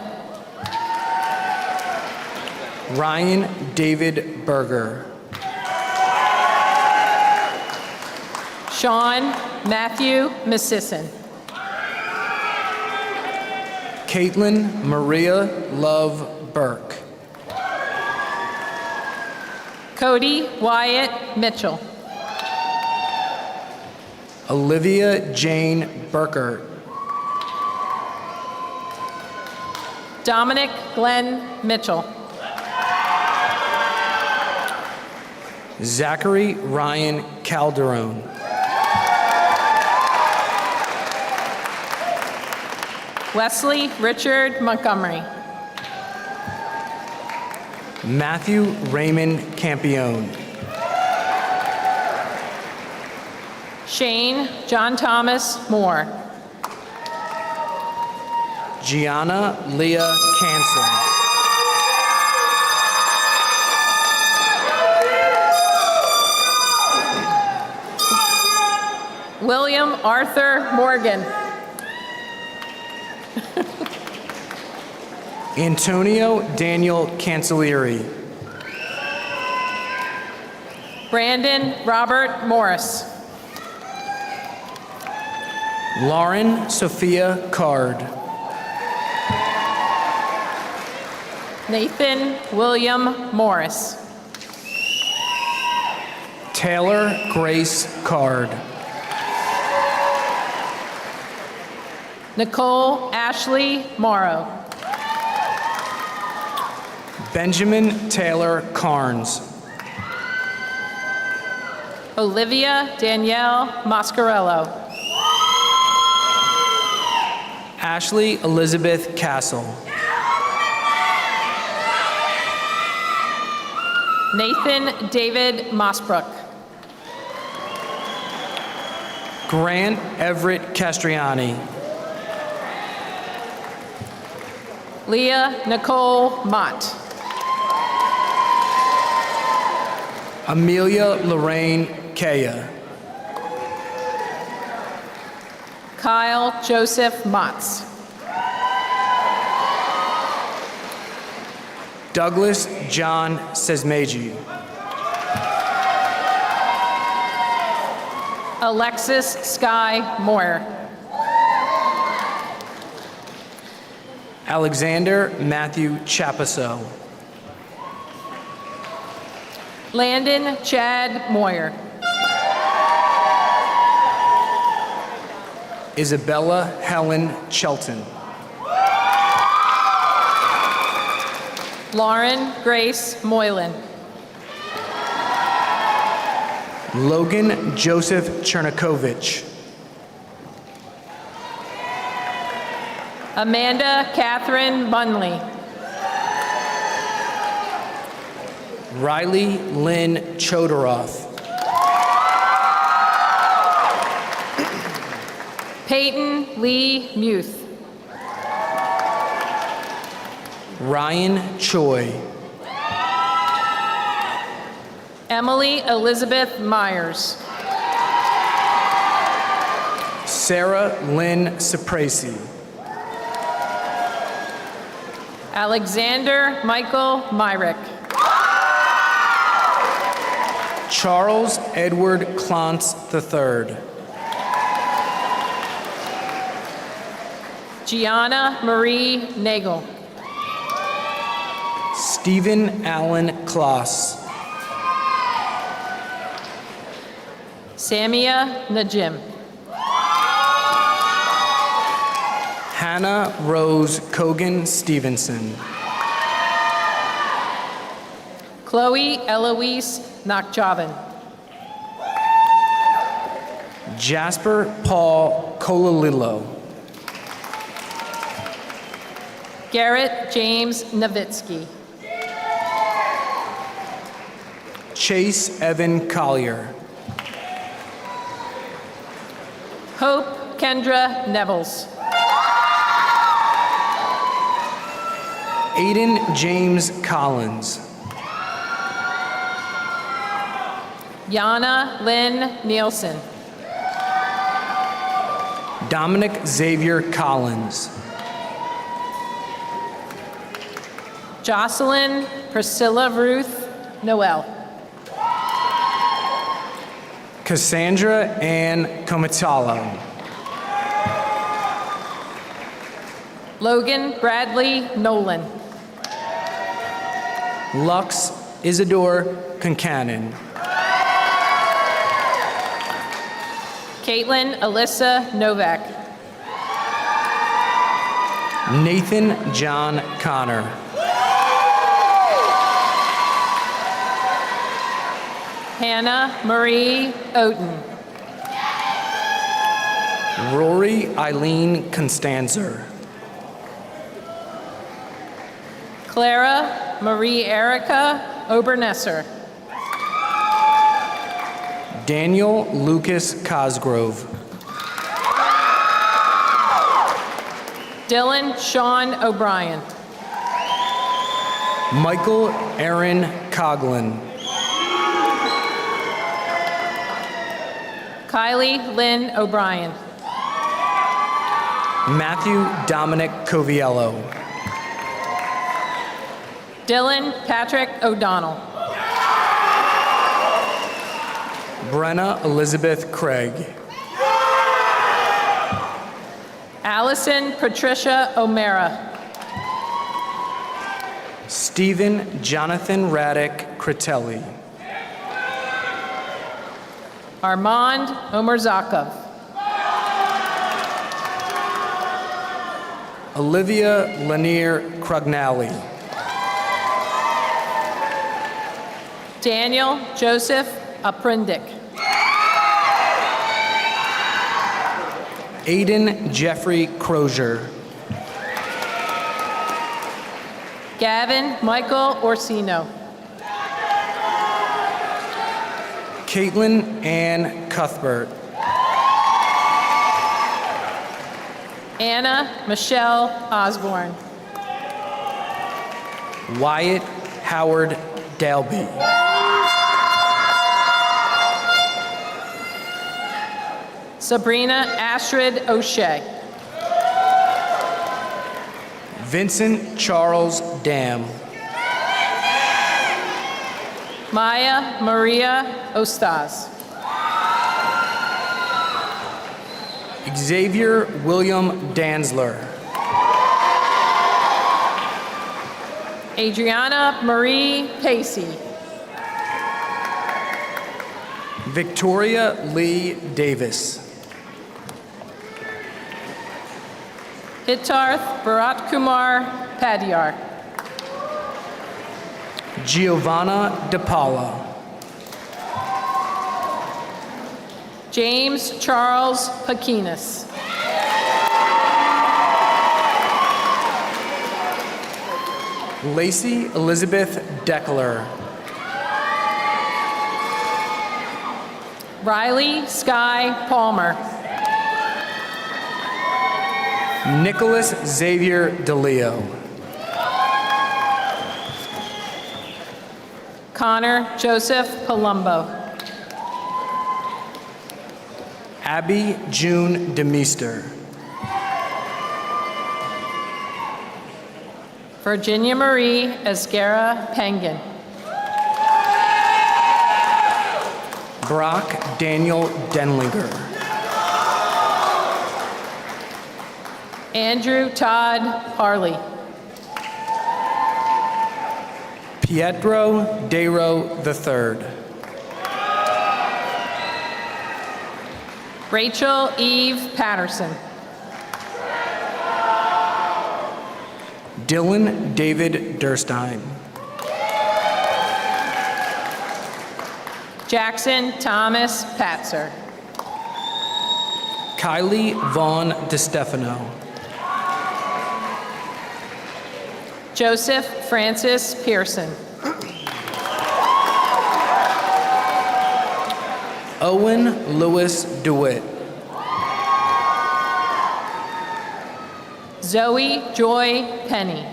Ryan David Berger. Sean Matthew Massisson. Caitlin Maria Love Burke. Cody Wyatt Mitchell. Olivia Jane Burkert. Dominic Glenn Mitchell. Zachary Ryan Calderon. Wesley Richard Montgomery. Matthew Raymond Campione. Shane John Thomas Moore. Gianna Leah Canson. William Arthur Morgan. Antonio Daniel Cancellieri. Brandon Robert Morris. Lauren Sophia Card. Nathan William Morris. Taylor Grace Card. Nicole Ashley Morrow. Benjamin Taylor Carnes. Olivia Danielle Mascarello. Ashley Elizabeth Castle. Nathan David Mossbrook. Grant Everett Castriani. Leah Nicole Mott. Amelia Lorraine Kaya. Kyle Joseph Motz. Douglas John Sesmeji. Alexis Sky Moore. Alexander Matthew Chapasso. Landon Chad Moyer. Isabella Helen Shelton. Lauren Grace Moylan. Logan Joseph Chernikovich. Amanda Catherine Bunley. Riley Lynn Chodoroth. Peyton Lee Muth. Ryan Choi. Emily Elizabeth Myers. Sarah Lynn Sapresi. Alexander Michael Myrick. Charles Edward Clance III. Gianna Marie Nagel. Stephen Allen Kloss. Samia Najim. Hannah Rose Cogan Stevenson. Chloe Eloise Nakjavan. Jasper Paul Colalillo. Garrett James Novitsky. Chase Evan Collier. Hope Kendra Nevels. Aiden James Collins. Yana Lynn Nielsen. Dominic Xavier Collins. Jocelyn Priscilla Ruth Noel. Cassandra Ann Comitalo. Logan Bradley Nolan. Lux Isidore Concanon. Caitlin Alyssa Novak. Nathan John Connor. Hannah Marie Oden. Rory Eileen Constanzer. Clara Marie Erica Obernesser. Daniel Lucas Cosgrove. Dylan Sean O'Brien. Michael Aaron Coughlin. Kylie Lynn O'Brien. Matthew Dominic Coviello. Dylan Patrick O'Donnell. Brenna Elizabeth Craig. Allison Patricia O'Mara. Stephen Jonathan Raddick Critelli. Armand Omerzakov. Olivia Lanier Crugnally. Daniel Joseph Aprendick. Aiden Jeffrey Crozier. Gavin Michael Orsino. Caitlin Ann Cuthbert. Anna Michelle Osborne. Wyatt Howard Dalby. Sabrina Astrid O'Shea. Vincent Charles Dam. Maya Maria Ostaz. Xavier William Danzler. Adriana Marie Pacey. Victoria Lee Davis. Hitarth Bharat Kumar Padyar. Giovanna DePaula. James Charles Paquinas. Lacey Elizabeth Deckler. Riley Sky Palmer. Nicholas Xavier DeLeo. Connor Joseph Palumbo. Abby June DeMeester. Virginia Marie Esguerra Pengen. Brock Daniel Denlinger. Andrew Todd Harley. Pietro Dero III. Rachel Eve Patterson. Dylan David Durstein. Jackson Thomas Patzer. Kylie Vaughn DeStefano. Joseph Francis Pearson. Owen Lewis DeWitt. Zoe Joy Penny.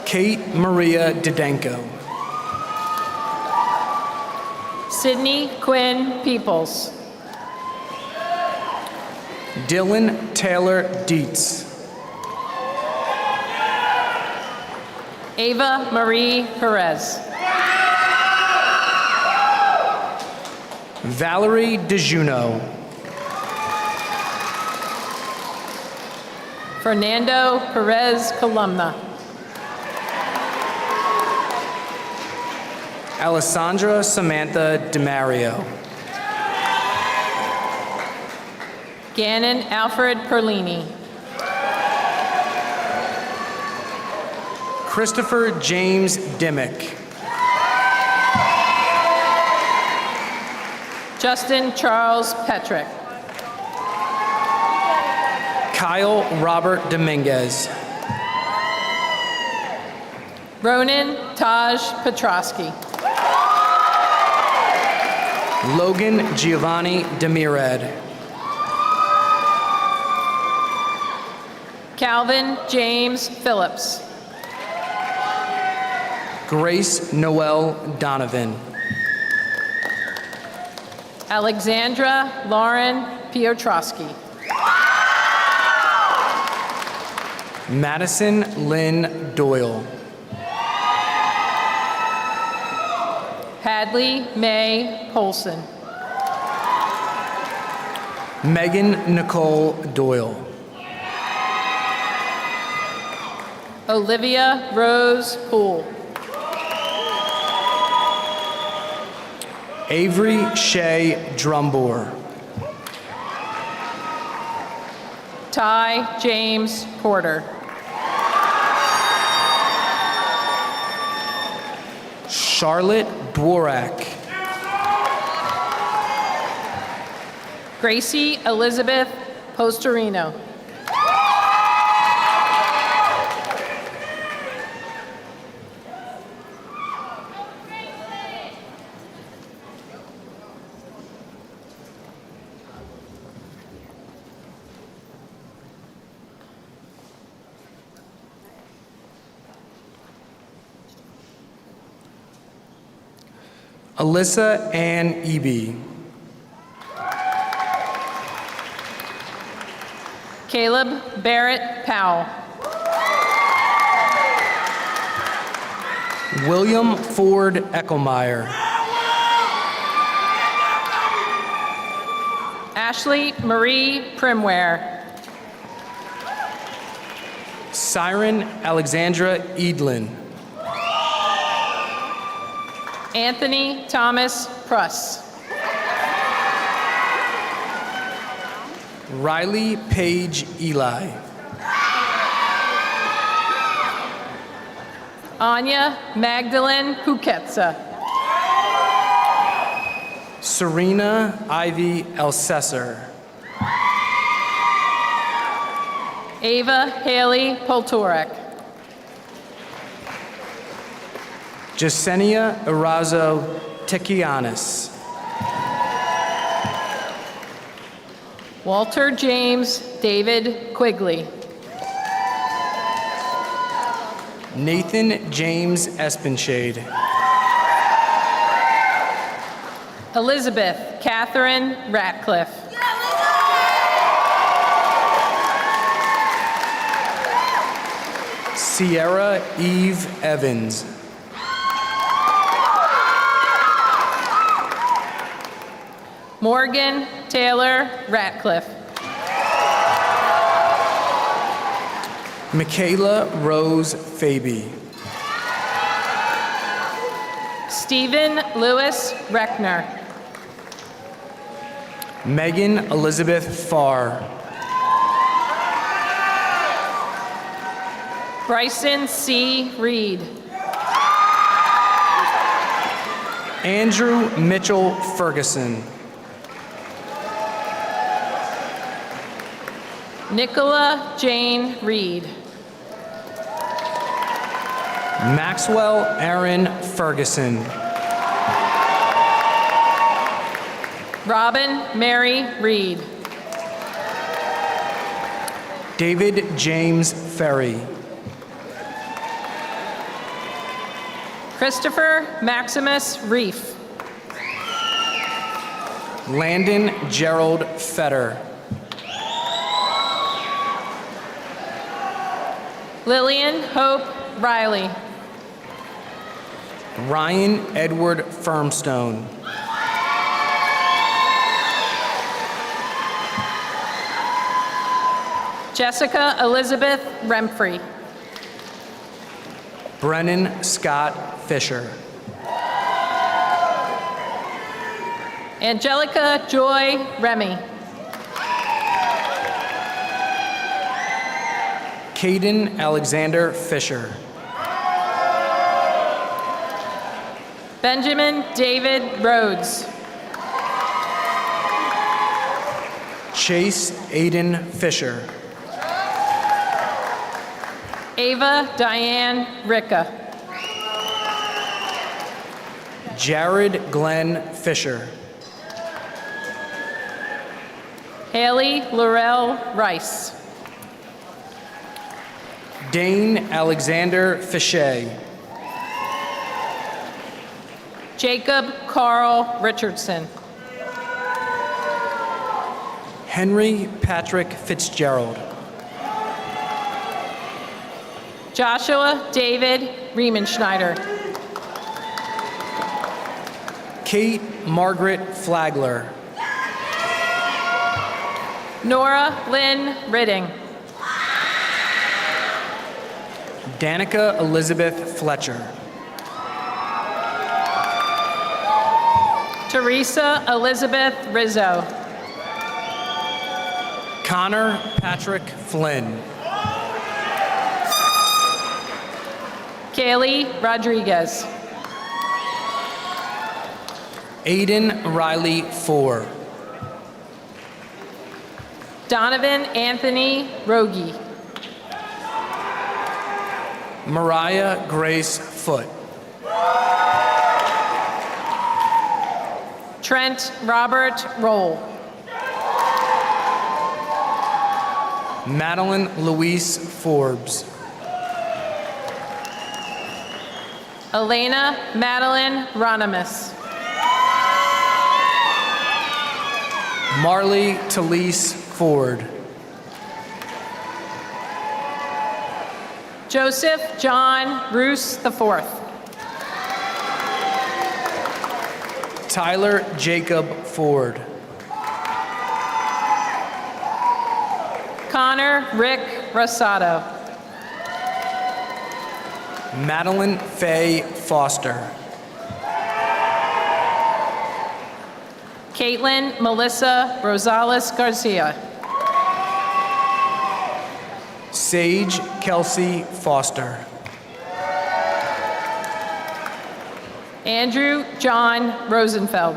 Kate Maria Didenko. Sydney Quinn Peoples. Dylan Taylor Dietz. Ava Marie Perez. Valerie DeJuno. Fernando Perez Columna. Alessandra Samantha DeMario. Gannon Alfred Perlini. Christopher James Dimmick. Justin Charles Petrick. Kyle Robert Dominguez. Ronan Taj Petrosky. Logan Giovanni Demirad. Calvin James Phillips. Grace Noel Donovan. Alexandra Lauren Piotrowski. Madison Lynn Doyle. Hadley May Polson. Megan Nicole Doyle. Olivia Rose Poole. Avery Shea Drumbore. Ty James Porter. Charlotte Dworak. Gracie Elizabeth Postorino. Alyssa Ann Eby. Caleb Barrett Powell. William Ford Eckelmeyer. Ashley Marie Primware. Siren Alexandra Edlin. Anthony Thomas Pruss. Riley Page Eli. Anya Magdalene Puketsa. Serena Ivy Elsesser. Ava Haley Poltorek. Jasenia Erazo Tekianis. Walter James David Quigley. Nathan James Espenshade. Elizabeth Catherine Ratcliffe. Sierra Eve Evans. Morgan Taylor Ratcliffe. Michaela Rose Faby. Stephen Lewis Reckner. Megan Elizabeth Farr. Bryson C. Reed. Andrew Mitchell Ferguson. Nicola Jane Reed. Maxwell Aaron Ferguson. Robin Mary Reed. David James Ferry. Christopher Maximus Reef. Landon Gerald Fetter. Lillian Hope Riley. Ryan Edward Firmstone. Jessica Elizabeth Remfrey. Brennan Scott Fisher. Angelica Joy Remy. Caden Alexander Fisher. Benjamin David Rhodes. Chase Aiden Fisher. Ava Diane Ricka. Jared Glenn Fisher. Haley Laurel Rice. Dane Alexander Fichet. Jacob Carl Richardson. Henry Patrick Fitzgerald. Joshua David Riemenschneider. Kate Margaret Flagler. Nora Lynn Ridding. Danica Elizabeth Fletcher. Teresa Elizabeth Rizzo. Connor Patrick Flynn. Kaylee Rodriguez. Aiden Riley Four. Donovan Anthony Rogie. Mariah Grace Foote. Trent Robert Roll. Madeline Louise Forbes. Elena Madeline Ronimus. Marley Talise Ford. Joseph John Roos IV. Tyler Jacob Ford. Connor Rick Rosado. Madeline Faye Foster. Caitlin Melissa Rosales Garcia. Sage Kelsey Foster. Andrew John Rosenfeld.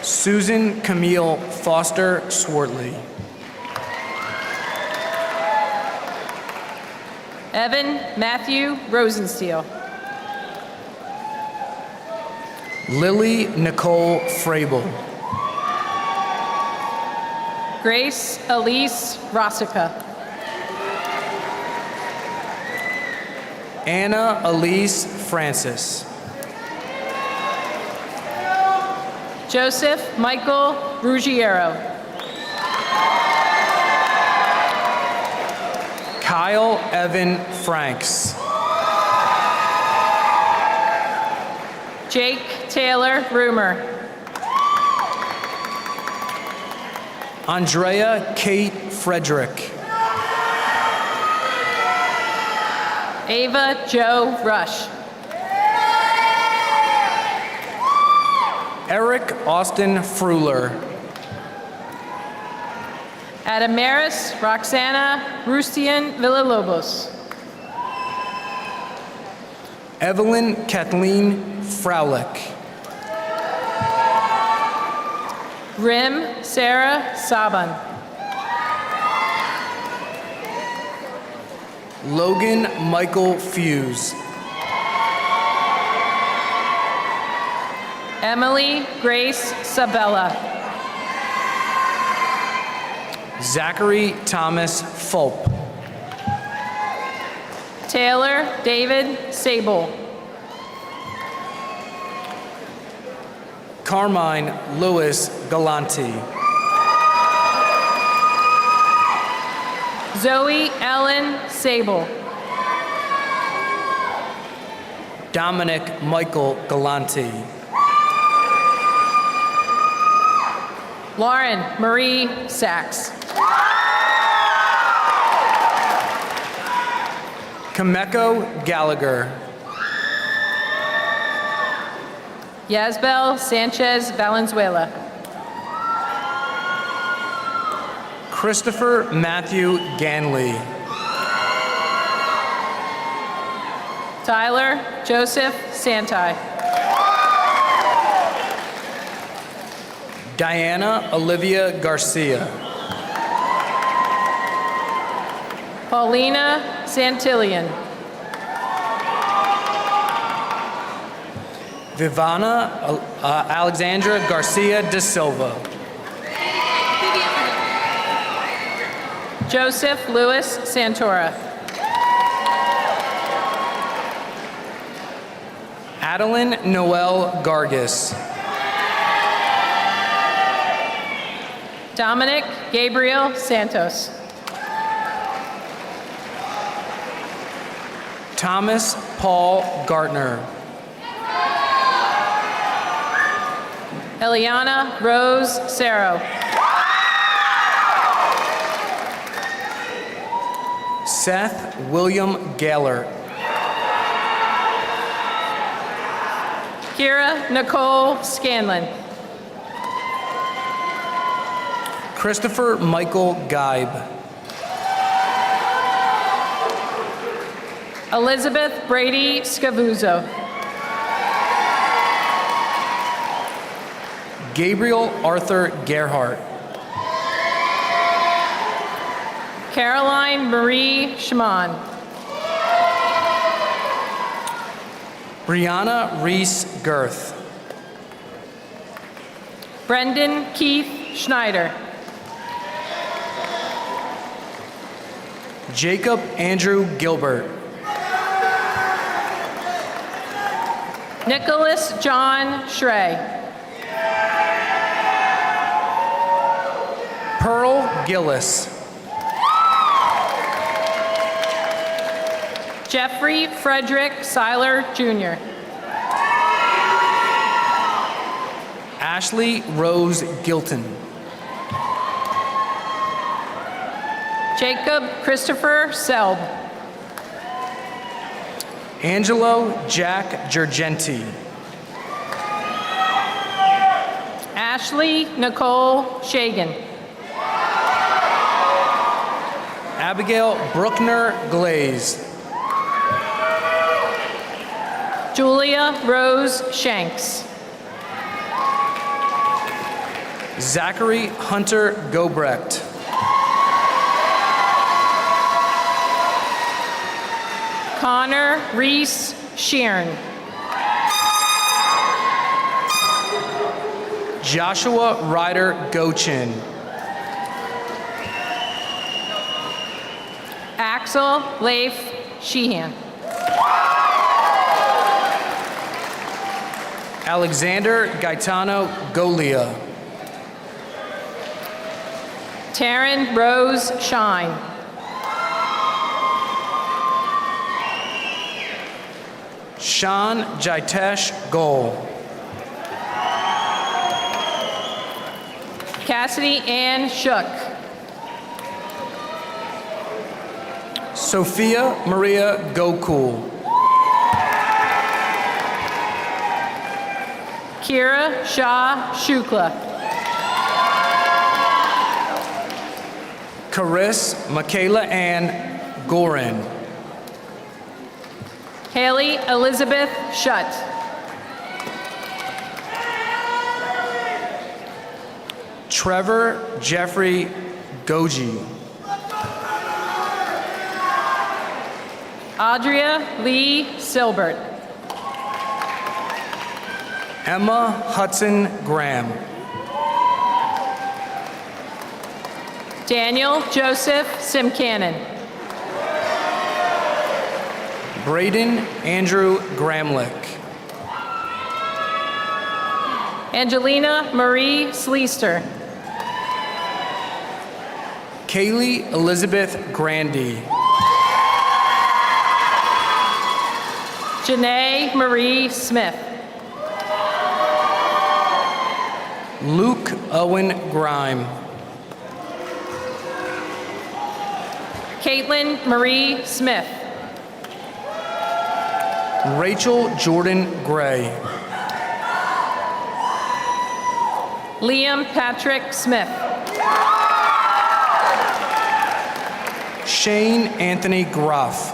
Susan Camille Foster Swartley. Evan Matthew Rosensteel. Lily Nicole Frabel. Grace Elise Rossica. Anna Elise Francis. Joseph Michael Ruggiero. Kyle Evan Franks. Jake Taylor Rumer. Andrea Kate Frederick. Ava Joe Rush. Eric Austin Fruler. Adamaris Roxana Rustian Villalobos. Evelyn Kathleen Fraulich. Rim Sarah Saban. Logan Michael Fuse. Emily Grace Sabella. Zachary Thomas Fulp. Taylor David Sable. Carmine Lewis Galanti. Zoe Ellen Sable. Dominic Michael Galanti. Lauren Marie Sachs. Kameko Gallagher. Yazbel Sanchez Valenzuela. Christopher Matthew Ganley. Tyler Joseph Santai. Diana Olivia Garcia. Paulina Santillian. Vivana Alexandra Garcia de Silva. Joseph Lewis Santora. Adeline Noel Gargis. Dominic Gabriel Santos. Thomas Paul Gartner. Eliana Rose Cerro. Seth William Gaylor. Kira Nicole Scanlon. Christopher Michael Geib. Elizabeth Brady Scavuzzo. Gabriel Arthur Gerhardt. Caroline Marie Schmann. Brianna Reese Girth. Brendan Keith Schneider. Jacob Andrew Gilbert. Nicholas John Schrey. Gillis. Jeffrey Frederick Seiler, Jr. Ashley Rose Gilton. Jacob Christopher Selb. Angelo Jack Gergenti. Ashley Nicole Shagan. Abigail Bruckner Glaze. Julia Rose Shanks. Zachary Hunter Gobrecht. Connor Reese Sheeran. Joshua Ryder Gochin. Axel Leif Sheehan. Alexander Gaetano Golia. Taryn Rose Shine. Sean Jitesh Goal. Cassidy Ann Shook. Sophia Maria Gokul. Kira Shah Shukla. Karis Michaela Ann Gorin. Haley Elizabeth Shutt. Trevor Jeffrey Goji. Audria Lee Silbert. Emma Hudson Graham. Daniel Joseph Simcannon. Braden Andrew Gramlich. Angelina Marie Sleester. Kaylee Elizabeth Grandy. Janae Marie Smith. Luke Owen Grime. Caitlin Marie Smith. Rachel Jordan Gray. Liam Patrick Smith. Shane Anthony Groff.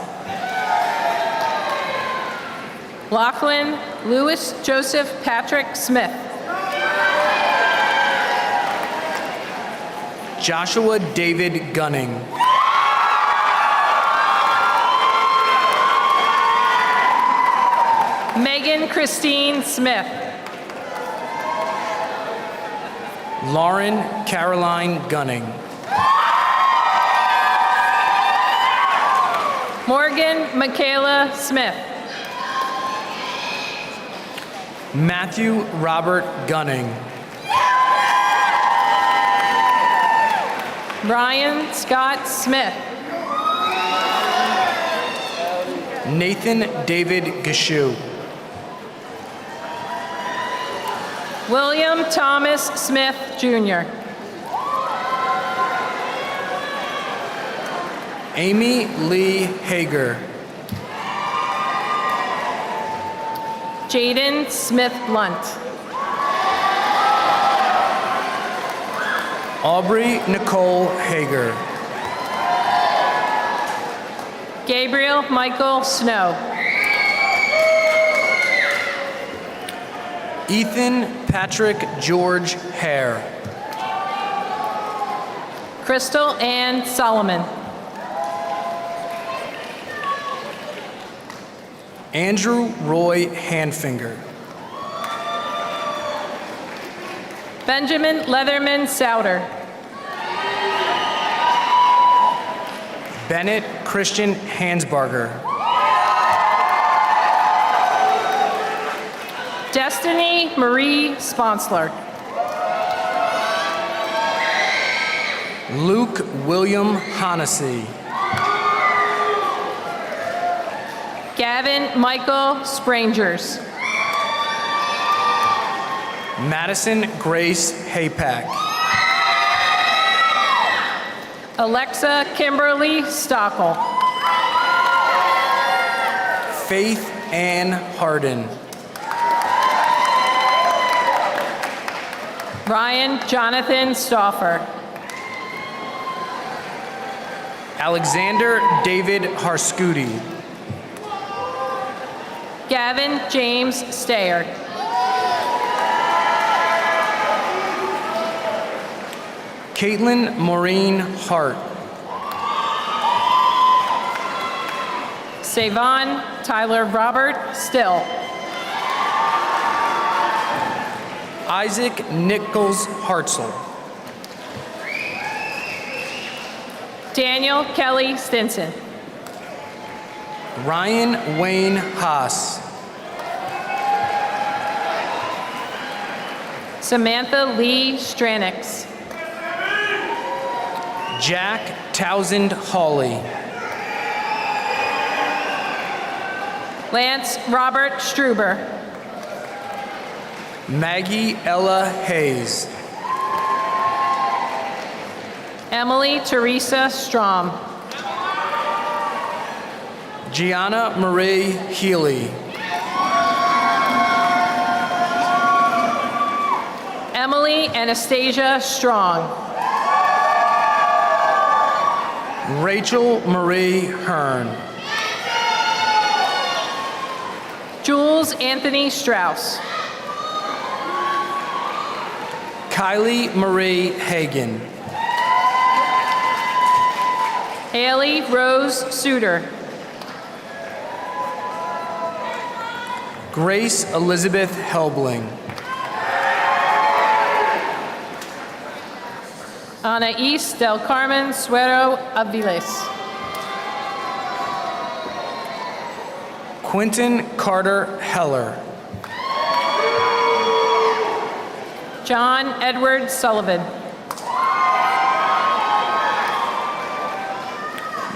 Lachlan Lewis Joseph Patrick Smith. Joshua David Gunning. Megan Christine Smith. Lauren Caroline Gunning. Morgan Michaela Smith. Matthew Robert Gunning. Brian Scott Smith. Nathan David Gashu. William Thomas Smith, Jr. Amy Lee Hager. Jaden Smith Blunt. Aubrey Nicole Hager. Gabriel Michael Snow. Ethan Patrick George Hare. Crystal Ann Solomon. Andrew Roy Handfinger. Benjamin Leatherman Souter. Bennett Christian Hansbarger. Destiny Marie Sponsler. Luke William Honnessy. Gavin Michael Sprangers. Madison Grace Haypack. Alexa Kimberly Stockel. Faith Ann Harden. Ryan Jonathan Stauffer. Alexander David Harscuti. Gavin James Stayer. Caitlin Maureen Hart. Savon Tyler Robert Still. Isaac Nichols Hartzell. Daniel Kelly Stinson. Ryan Wayne Haas. Samantha Lee Stranix. Jack Townsend Hawley. Lance Robert Struber. Maggie Ella Hayes. Emily Teresa Strom. Gianna Marie Healy. Emily Anastasia Strong. Rachel Marie Hearn. Jules Anthony Strauss. Kylie Marie Hagan. Haley Rose Suter. Grace Elizabeth Helbling. Ana East del Carmen Suero Aviles. Quentin Carter Heller. John Edward Sullivan.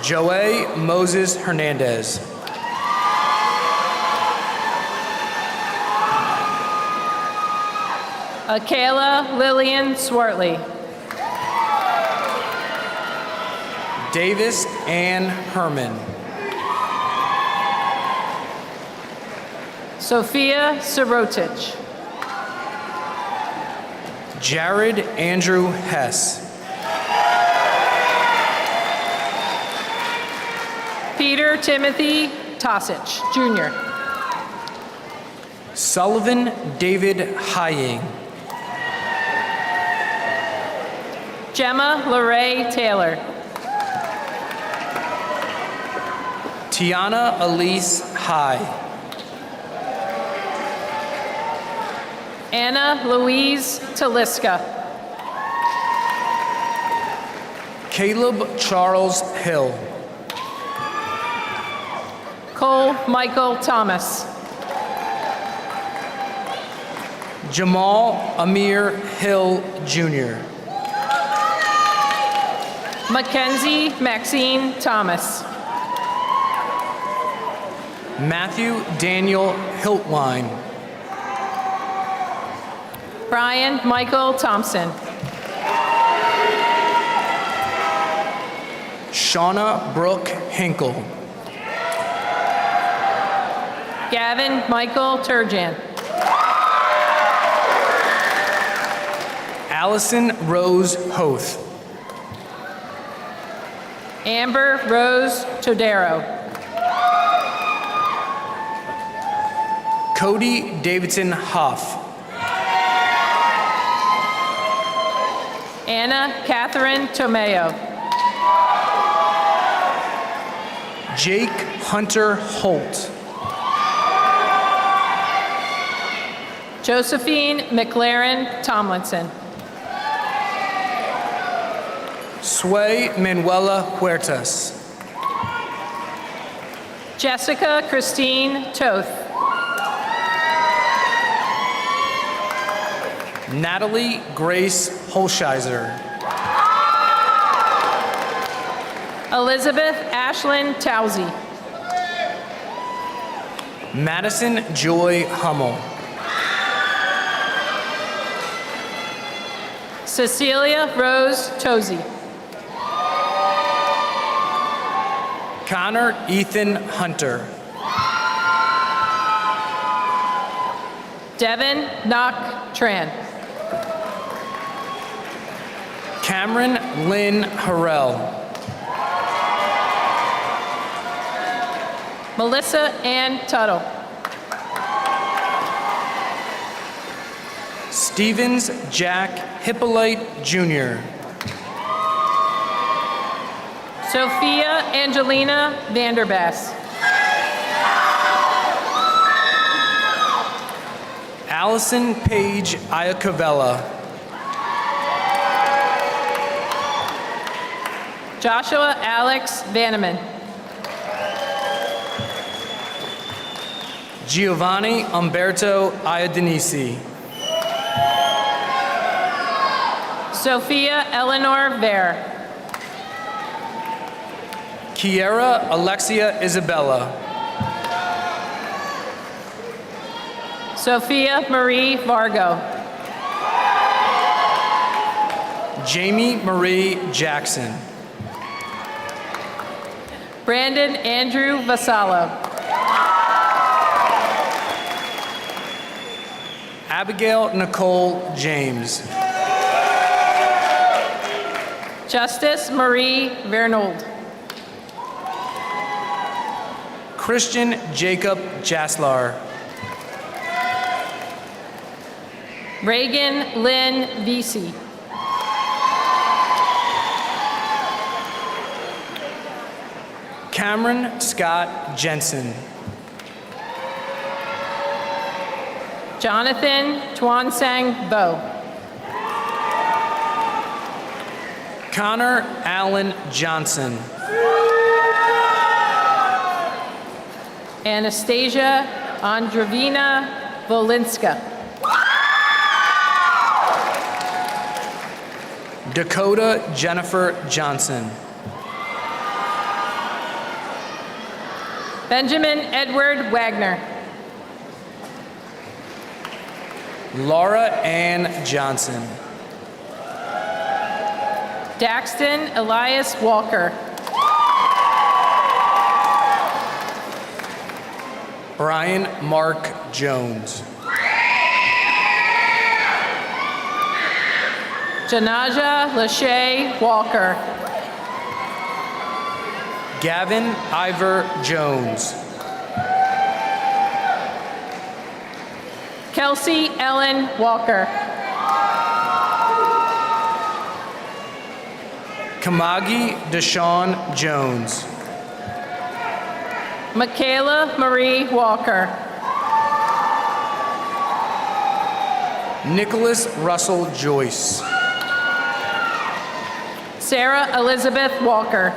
Joey Moses Hernandez. Akayla Lillian Swartley. Davis Ann Herman. Sophia Sirotich. Jared Andrew Hess. Peter Timothy Tosich, Jr. Sullivan David Hying. Gemma Lorraine Taylor. Tiana Elise High. Anna Louise Taliska. Caleb Charles Hill. Cole Michael Thomas. Jamal Amir Hill Jr. Mackenzie Maxine Thomas. Matthew Daniel Hiltwine. Brian Michael Thompson. Shauna Brooke Hinkle. Gavin Michael Turjan. Allison Rose Hoth. Amber Rose Todero. Cody Davidson Hoff. Anna Catherine Tomeo. Jake Hunter Holt. Josephine McLaren Tomlinson. Sway Manuela Huertas. Jessica Christine Toth. Natalie Grace Holshizer. Elizabeth Ashlyn Towsey. Madison Joy Hummel. Cecilia Rose Tozy. Connor Ethan Hunter. Devin Knock Tran. Cameron Lynn Harrell. Melissa Ann Tuttle. Stevens Jack Hippolyte Jr. Sophia Angelina Vanderbass. Allison Paige Iacovella. Joshua Alex Vanneman. Giovanni Umberto Iadinisi. Sophia Eleanor Vare. Kiera Alexia Isabella. Sophia Marie Vargo. Jamie Marie Jackson. Brandon Andrew Vasallo. Abigail Nicole James. Justice Marie Vernold. Christian Jacob Jaslar. Reagan Lynn Vesey. Cameron Scott Jensen. Jonathan Twansang Bo. Connor Allen Johnson. Anastasia Androvina Volinska. Dakota Jennifer Johnson. Benjamin Edward Wagner. Laura Ann Johnson. Daxton Elias Walker. Brian Mark Jones. Janaja Lachey Walker. Gavin Ivor Jones. Kelsey Ellen Walker. Kamagi Deshawn Jones. Michaela Marie Walker. Nicholas Russell Joyce. Sarah Elizabeth Walker.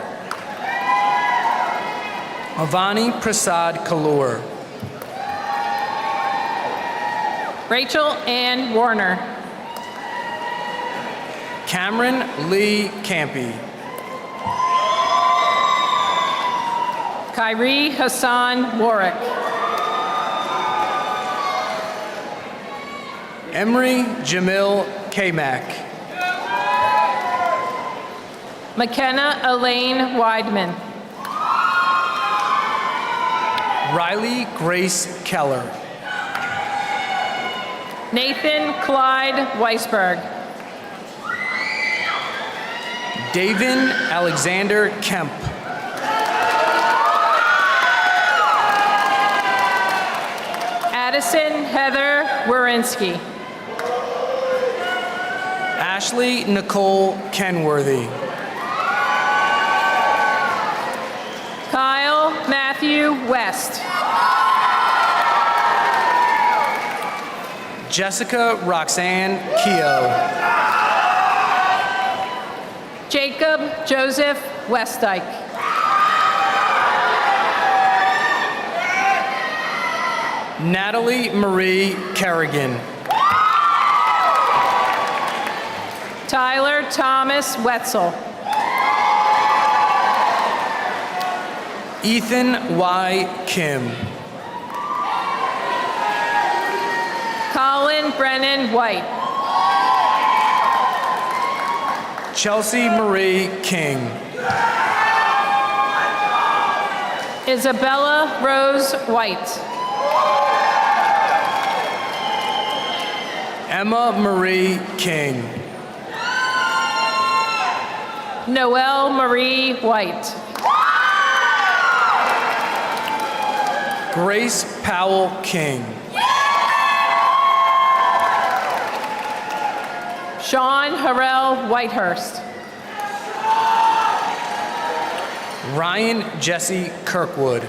Avani Prasad Kalur. Rachel Ann Warner. Cameron Lee Campy. Kyrie Hassan Warwick. Emery Jamil Kamak. McKenna Elaine Weidman. Riley Grace Keller. Nathan Clyde Weisberg. Davin Alexander Kemp. Addison Heather Wierenski. Ashley Nicole Kenworthy. Kyle Matthew West. Jessica Roxanne Keogh. Jacob Joseph Westdyke. Natalie Marie Kerrigan. Tyler Thomas Wetzel. Ethan Y. Kim. Colin Brennan White. Chelsea Marie King. Isabella Rose White. Emma Marie King. Noelle Marie White. Grace Powell King. Sean Harrell Whitehurst. Ryan Jesse Kirkwood.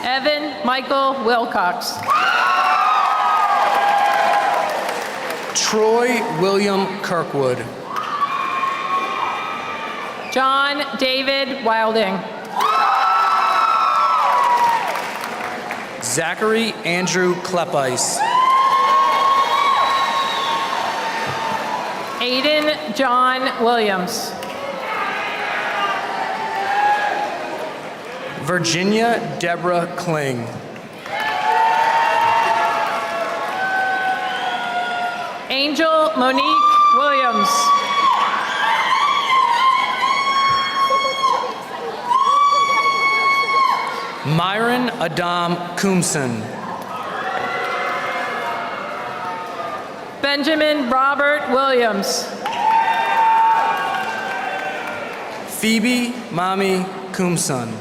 Evan Michael Wilcox. Troy William Kirkwood. John David Wilding. Zachary Andrew Kleppice. Aiden John Williams. Virginia Deborah Kling. Angel Monique Williams. Myron Adam Kumsen. Benjamin Robert Williams. Phoebe Mami Kumson.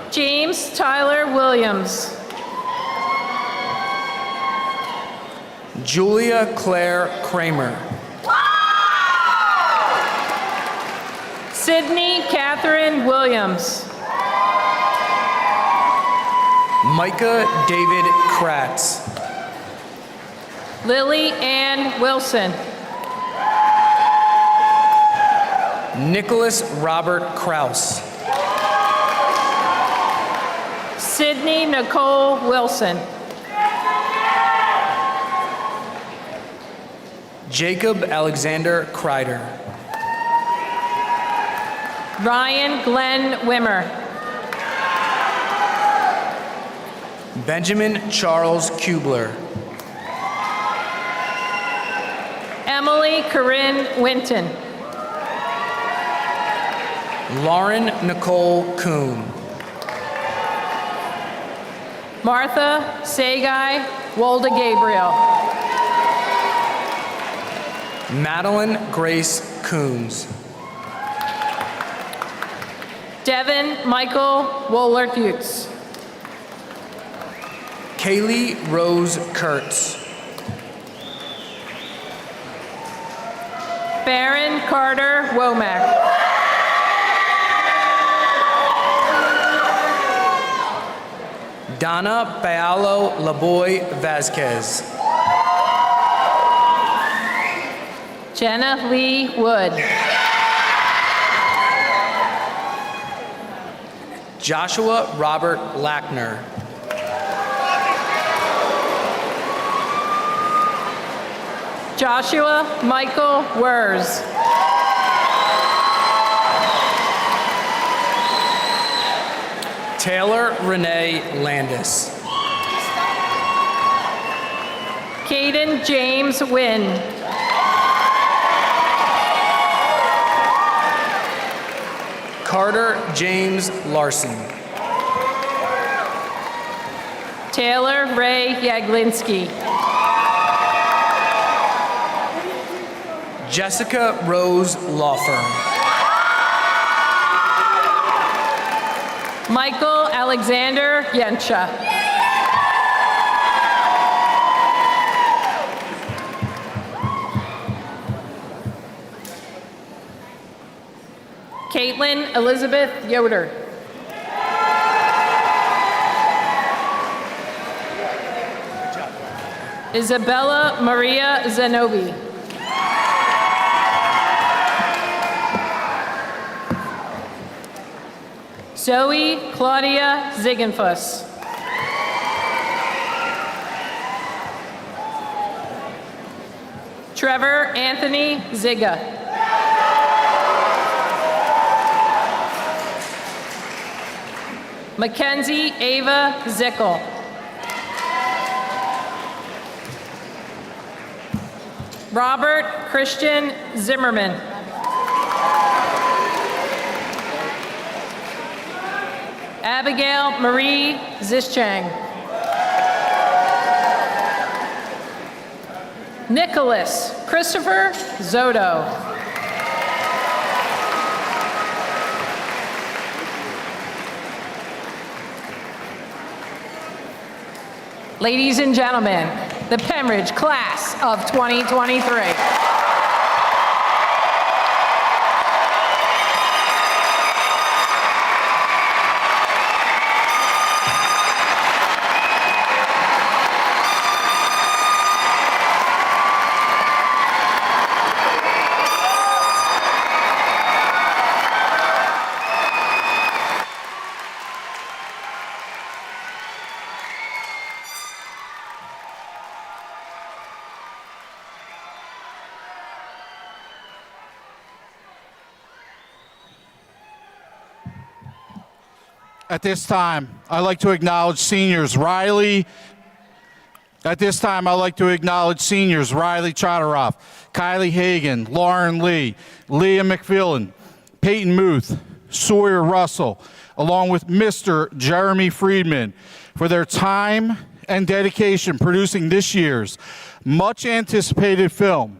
James Tyler Williams. Julia Claire Kramer. Sydney Catherine Williams. Micah David Kratz. Lily Ann Wilson. Nicholas Robert Kraus. Sydney Nicole Wilson. Jacob Alexander Kreider. Ryan Glenn Wimmer. Benjamin Charles Kubler. Emily Corinne Winton. Lauren Nicole Kuhn. Martha Sagai Wolda Gabriel. Madeline Grace Coons. Devin Michael Wohlert-Hughes. Kaylee Rose Kurtz. Baron Carter Womack. Donna Paolo Laboy Vasquez. Jenna Lee Wood. Joshua Robert Lackner. Joshua Michael Wers. Taylor Renee Landis. Caden James Wynn. Carter James Larson. Taylor Ray Yaglinski. Jessica Rose Lawfirm. Michael Alexander Yensha. Caitlin Elizabeth Yoder. Isabella Maria Zenobi. Zoe Claudia Ziegenfuss. Trevor Anthony Ziga. Mackenzie Ava Zickel. Robert Christian Zimmerman. Abigail Marie Zischang. Nicholas Christopher Zoto. Ladies and gentlemen, the Pennridge class of 2023. At this time, I'd like to acknowledge seniors Riley Chodoroff, Kylie Hagan, Lauren Lee, Leah McFillan, Peyton Muth, Sawyer Russell, along with Mr. Jeremy Friedman, for their time and dedication producing this year's much anticipated film.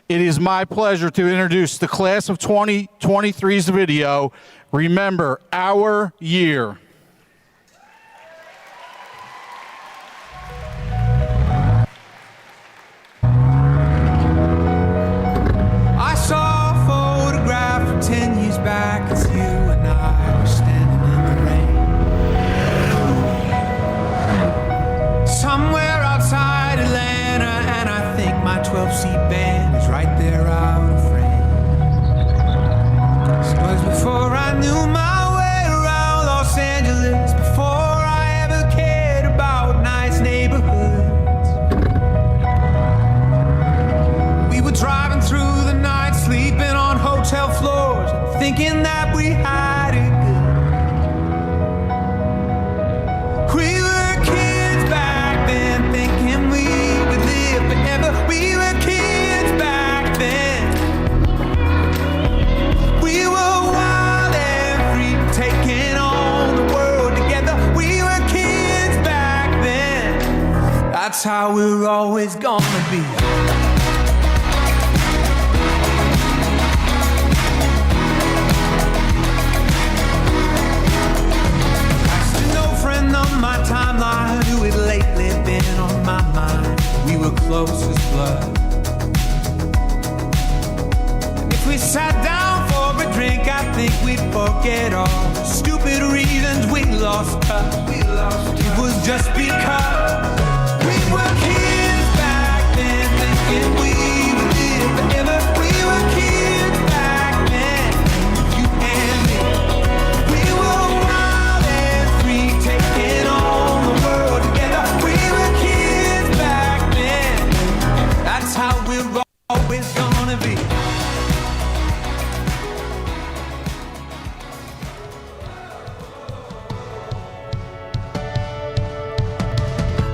It is my pleasure to introduce the class of 2023's video, Remember Our Year. I saw a photograph from 10 years back. It's you and I were standing in the rain. Somewhere outside Atlanta, and I think my 12-seat band is right there out of frame. It was before I knew my way around Los Angeles, before I ever cared about nice neighborhoods. We were driving through the night, sleeping on hotel floors, thinking that we had it good. We were kids back then, thinking we would live forever. We were kids back then. We were wild and free, taking on the world together. We were kids back then. That's how we're always gonna be. No friend on my timeline who had lately been on my mind. We were close as blood. And if we sat down for a drink, I think we'd forget all the stupid reasons we lost touch. It was just because we were kids back then, thinking we would live forever. We were kids back then, you and me. We were wild and free, taking on the world together. We were kids back then. That's how we're always gonna be.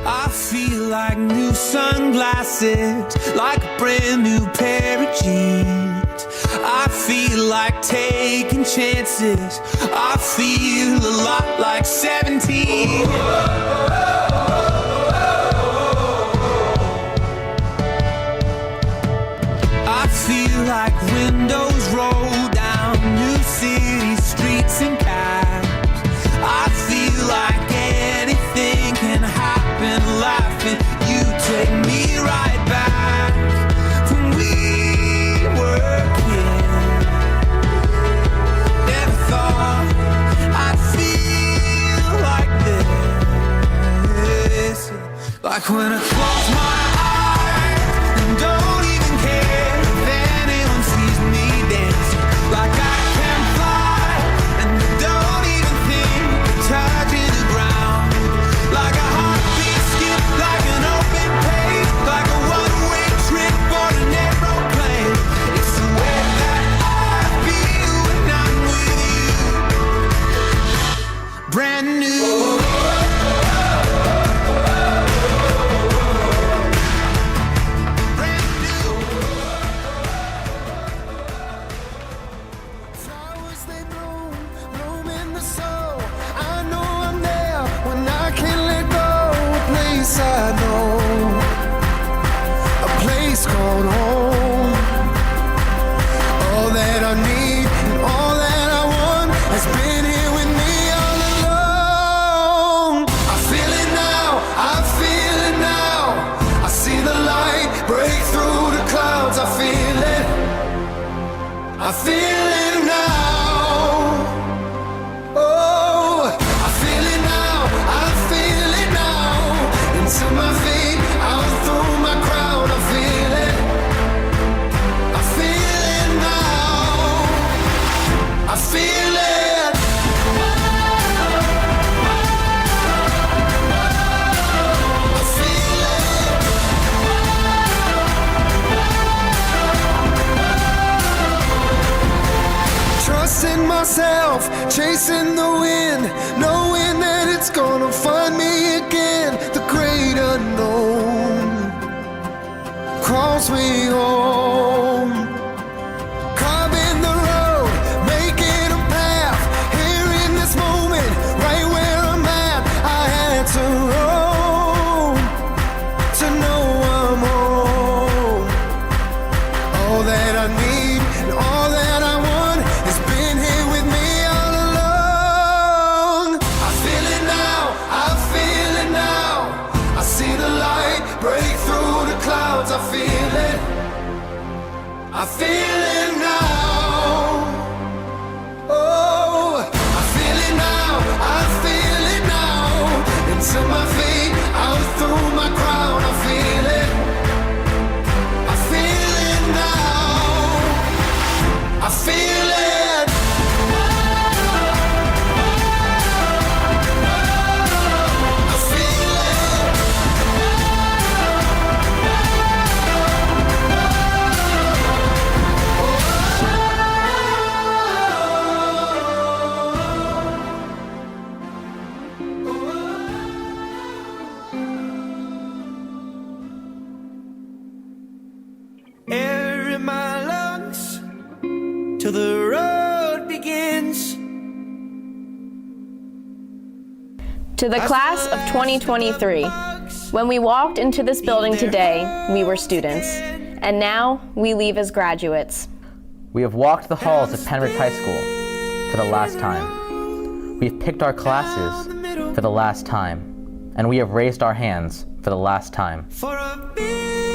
I feel like new sunglasses, like a brand new pair of jeans. I feel like taking chances. I feel a lot like 17. I feel like windows roll down new city streets and cabs. I feel like anything can happen, laughing. You take me right back when we were kids. Never thought I'd feel like this. Like when I close my eyes and don't even care if anyone sees me dancing. Like I can fly and don't even think of touching the ground. Like a heartbeat skip, like an open page, like a one-way trip on an aeroplane. It's the way that I feel when I'm with you. Brand new break through the clouds. I feel it. I feel it now. Oh, I feel it now. I feel it now. Into my feet, out through my crown. I feel it. I feel it now. I feel it. Trusting myself, chasing the wind, knowing that it's gonna find me again. The great unknown calls me home. Carving the road, making a path. Here in this moment, right where I'm at, I had to roam to know I'm home. All that I need and all that I want has been here with me all along. I feel it now, I feel it now. I see the light break through the clouds. I feel it. I feel it now. Oh, I feel it now, I feel it now. Into my feet, out through my crown. I feel it. I feel it now. I feel it. I feel it. Air in my lungs till the road begins. To the class of 2023, when we walked into this building today, we were students, and now we leave as graduates. We have walked the halls of Pennridge High School for the last time. We have picked our classes for the last time, and we have raised our hands for the last time.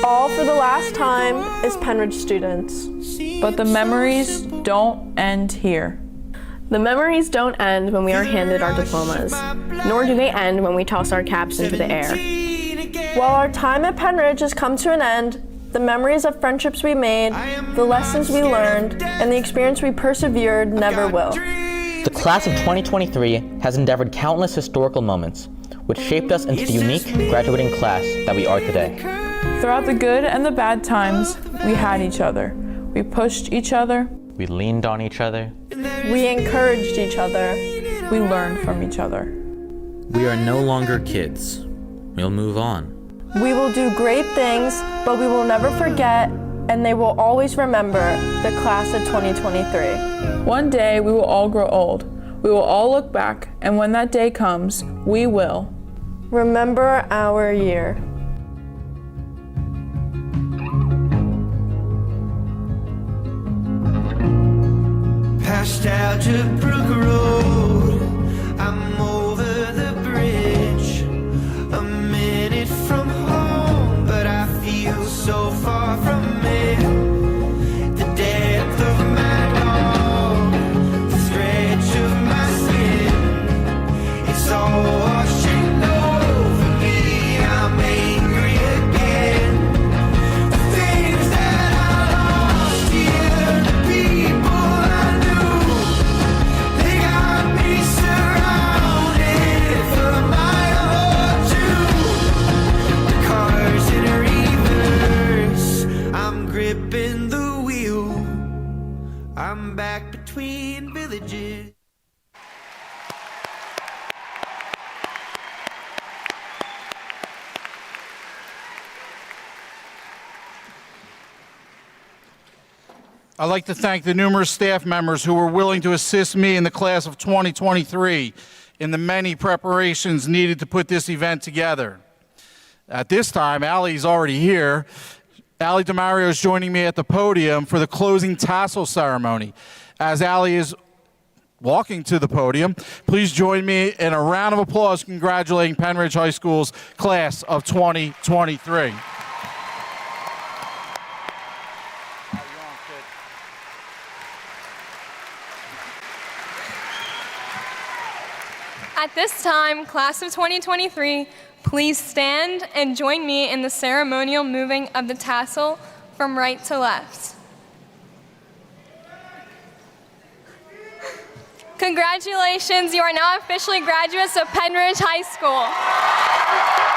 All for the last time as Pennridge students. But the memories don't end here. The memories don't end when we are handed our diplomas, nor do they end when we toss our caps into the air. While our time at Pennridge has come to an end, the memories of friendships we made, the lessons we learned, and the experience we persevered never will. The class of 2023 has endeavored countless historical moments, which shaped us into the unique graduating class that we are today. Throughout the good and the bad times, we had each other. We pushed each other. We leaned on each other. We encouraged each other. We learned from each other. We are no longer kids. We'll move on. We will do great things, but we will never forget, and they will always remember, the class of 2023. One day, we will all grow old. We will all look back, and when that day comes, we will remember our year. Past Algebrook Road, I'm over the bridge. A minute from home, but I feel so far from it. The depth of my dog, the stretch of my skin, it's all washing over me. I'm angry again. The things that I lost here, the people I knew, they got me surrounded for a mile or two. The car's in reverse, I'm gripping the wheel. I'm back between villages. I'd like to thank the numerous staff members who were willing to assist me in the class of 2023 in the many preparations needed to put this event together. At this time, Allie's already here. Allie DeMario is joining me at the podium for the closing tassel ceremony. As Allie is walking to the podium, please join me in a round of applause congratulating Pennridge High School's class of 2023. At this time, class of 2023, please stand and join me in the ceremonial moving of the tassel from right to left. Congratulations, you are now officially graduates of Pennridge High School.